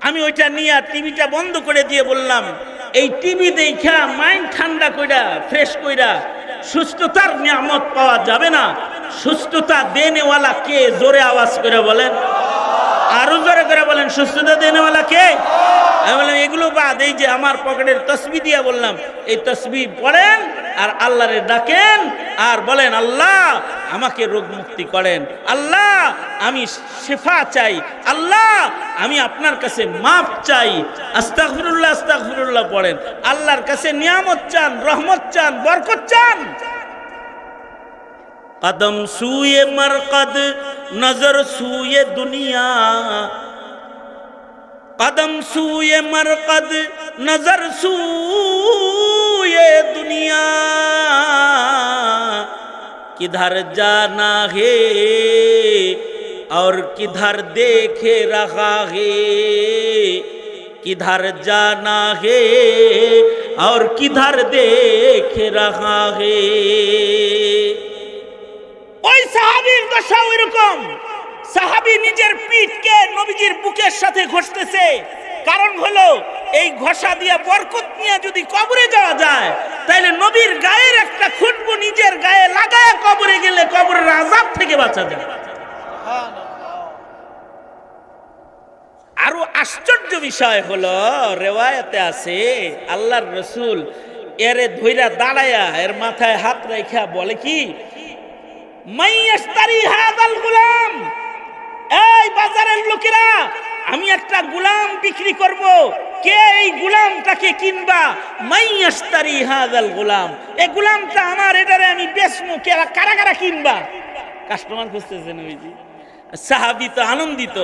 [SPEAKER 1] আমি ওইটা নিয়ে টিভিটা বন্ধ করে দিয়ে বললাম, এই টিভি দেখা মাইন্ড ঠান্ডা কইরা ফ্রেশ কইরা সুস্থতার নিয়ামত পাওয়া যাবে না। সুস্থতা দেনেওয়ালা কে? জোরে আওয়াজ করে বলেন, আরো জোরে করে বলেন, সুস্থতা দেনেওয়ালা কে? আমি বললাম এগুলো বাদ, এই যে আমার পকেটের তসবিহ দিয়া বললাম, এই তসবিহ পড়েন আর আল্লাহরে ডাকেন আর বলেন, আল্লাহ আমাকে রোগ মুক্তি করেন, আল্লাহ আমি শিফা চাই, আল্লাহ আমি আপনার কাছে মাফ চাই, আস্তাগফিরুল্লাহ আস্তাগফিরুল্লাহ পড়েন, আল্লাহর কাছে নিয়ামত চান, রহমত চান, বরকত চান। কদম সুয়ে মরকদ, নজর সুয়ে দুনিয়া, कदम सूए मरकद नजर सूए दुनिया, किधर जाना है और किधर देखे रहा है, किधर जाना है और किधर देख रहा है। ওই সাহাবীর দশা ওইরকম, সাহাবী নিজের পিঠকে নবীজির বুকের সাথে ঘষতেছে। কারণ হলো এই ঘষা দিয়ে বরকত নিয়ে যদি কবরে যাওয়া যায়, তাহলে নবীর গায়ের একটা খুঁটবো নিজের গায়ে লাগায় কবরে গেলে কবরের আযাব থেকে বাঁচা যায়। আরো আশ্চর্য বিষয় হলো, রিওয়ায়াতে আছে আল্লাহর রাসূল এরে ধইরা দাঁড়ায়া এর মাথায় হাত রাখা বলে কি, মাইয়াশতারি হাযাল গুলাম, এই বাজারের লোকেরা আমি একটা গোলাম বিক্রি করব, কে এই গোলামটাকে কিনবা? মাইয়াশতারি হাযাল গোলাম, এই গোলামটা আমার, এটারে আমি বেচমু, কারা কারা কিনবা? কাস্টমার খুঁজতেছে নবীজি। সাহাবী তো আনন্দিত,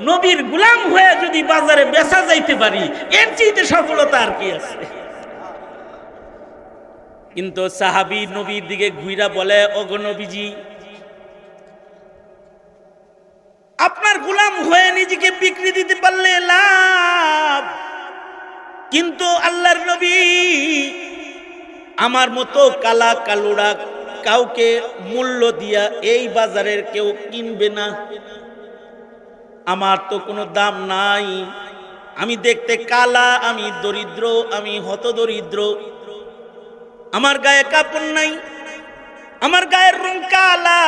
[SPEAKER 1] নবীর গোলাম হয়ে যদি বাজারে বেচা যাইতে পারি এর চেয়ে সফলতা আর কি আছে। কিন্তু সাহাবী নবীর দিকে ঘুইরা বলে, ওগো নবীজি, আপনার গোলাম হয়ে নিজেকে বিক্রি দিতে পারলে লাভ, কিন্তু আল্লাহর নবী আমার মতো কালা কালুরা কাউকে মূল্য দিয়া এই বাজারের কেউ কিনবে না, আমার তো কোনো দাম নাই, আমি দেখতে কালা, আমি দরিদ্র, আমি হতদরিদ্র, আমার গায়ে কাপড় নাই, আমার গায়ের রং কালা।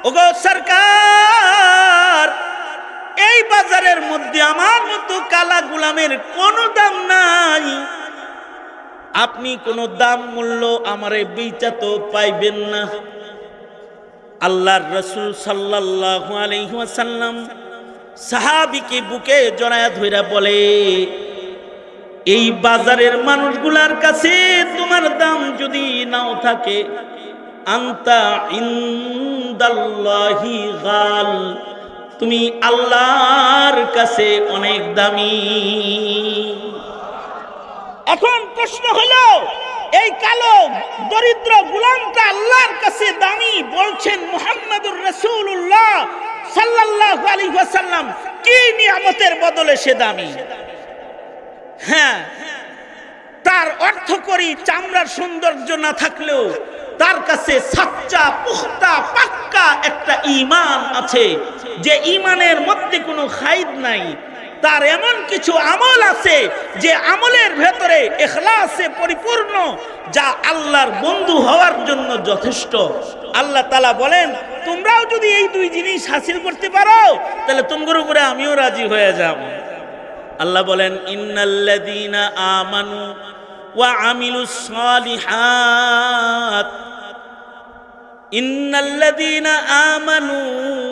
[SPEAKER 1] ওগো সরকার, এই বাজারের মধ্যে আমার মতো কালা গোলামের কোনো দাম নাই, আপনি কোনো দাম মূল্য আমারে বেচা তো পাইবেন না। আল্লাহর রাসূল সাল্লাল্লাহু আলাইহি ওয়াসাল্লাম সাহাবীকে বুকে জড়ায়া ধইরা বলে, এই বাজারের মানুষগুলার কাছে তোমার দাম যদি নাও থাকে, আনতা ইনদাল্লাহি গাল, তুমি আল্লাহর কাছে অনেক দামি। এখন প্রশ্ন হলো, এই কালো দরিদ্র গোলামটা আল্লাহর কাছে দামি বলছেন মুহাম্মদুর রাসূলুল্লাহ সাল্লাল্লাহু আলাইহি ওয়াসাল্লাম, কি নিয়ামতের বদলে সে দামি? হ্যাঁ, তার অর্থ করি চামড়ার সৌন্দর্য না থাকলেও তার কাছে সাচ্চা পুখতা পাক্কা একটা ঈমান আছে, যে ঈমানের মধ্যে কোনো খাইদ নাই। তার এমন কিছু আমল আছে যে আমলের ভেতরে ইখলাসে পরিপূর্ণ, যা আল্লাহর বন্ধু হওয়ার জন্য যথেষ্ট। আল্লাহ তাআলা বলেন, তোমরাও যদি এই দুই জিনিস হাসিল করতে পারো তাহলে তোমাদের উপরে আমিও রাজি হয়ে যাব। আল্লাহ বলেন, ইন্নাল্লাযীনা আমানু ওয়া আমিলুস সালিহাত, ইন্নাল্লাযীনা আমানু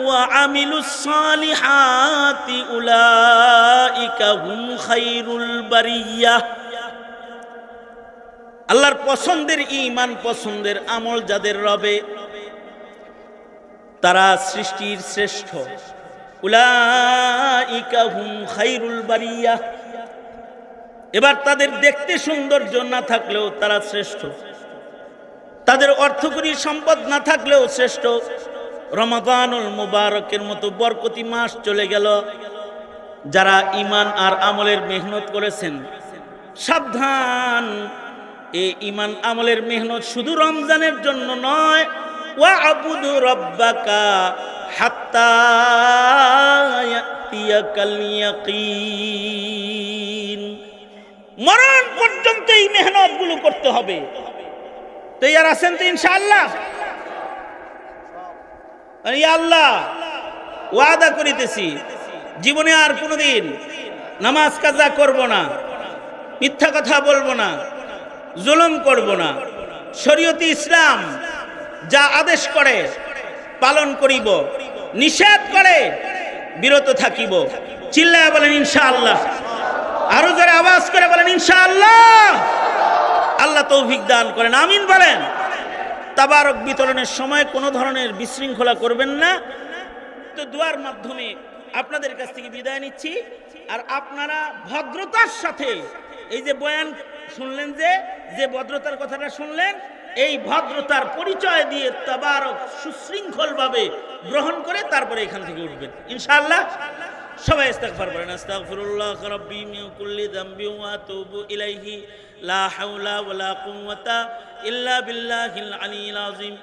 [SPEAKER 1] ওয়া আমিলুস সালিহাতি উলাইকা হুম খায়রুল বারিয়াহ। আল্লাহর পছন্দের ঈমান, পছন্দের আমল যাদের রবে, তারা সৃষ্টির শ্রেষ্ঠ। উলাইকা হুম খায়রুল বারিয়া। এবার তাদের দেখতে সৌন্দর্য না থাকলেও তারা শ্রেষ্ঠ, তাদের অর্থকরী সম্পদ না থাকলেও শ্রেষ্ঠ। রমাদানুল মুবারকের মতো বরকতি মাস চলে গেল, যারা ঈমান আর আমলের মেহনত করেছেন সাবধান, এই ঈমান আমলের মেহনত শুধু রমজানের জন্য নয়। ওয়া'বুদু রাব্বাকা হাত্তা ইয়াতিয়াকাল ইয়াকিন। মরণ পর্যন্ত এই মেহনতগুলো করতে হবে। তৈয়ার আছেন তো ইনশাআল্লাহ? ইয়া আল্লাহ, ওয়াদা করিতেছি জীবনে আর কোনোদিন নামাজ কাজা করব না, মিথ্যা কথা বলবো না, জুলুম করব না, শরীয়তে ইসলাম যা আদেশ করে পালন করিব, নিষেধ করে বিরত থাকিব। চিল্লায় বলেন ইনশাআল্লাহ। আরো জোরে আওয়াজ করে বলেন ইনশাআল্লাহ। আল্লাহ তৌফিক দান করেন, আমিন বলেন। তাবারক বিতরণের সময় কোনো ধরনের বিশৃঙ্খলা করবেন না। তো দোয়ার মাধ্যমে আপনাদের কাছ থেকে বিদায় নিচ্ছি। আর আপনারা ভদ্রতার সাথে এই যে বয়ান শুনলেন, যে ভদ্রতার কথাটা শুনলেন, এই ভদ্রতার পরিচয় দিয়ে তাবারক সুশৃঙ্খলভাবে গ্রহণ করে তারপরে এখান থেকে উঠবেন ইনশাআল্লাহ। সবাই ইস্তিগফার করেন। আস্তাগফিরুল্লাহ রাব্বি মিন কুল্লি যামবি ওয়া আতুবু ইলাইহি লা হাওলা ওয়ালা কুওয়াতা ইল্লা বিল্লাহিল আলিয়্যিল আযীম।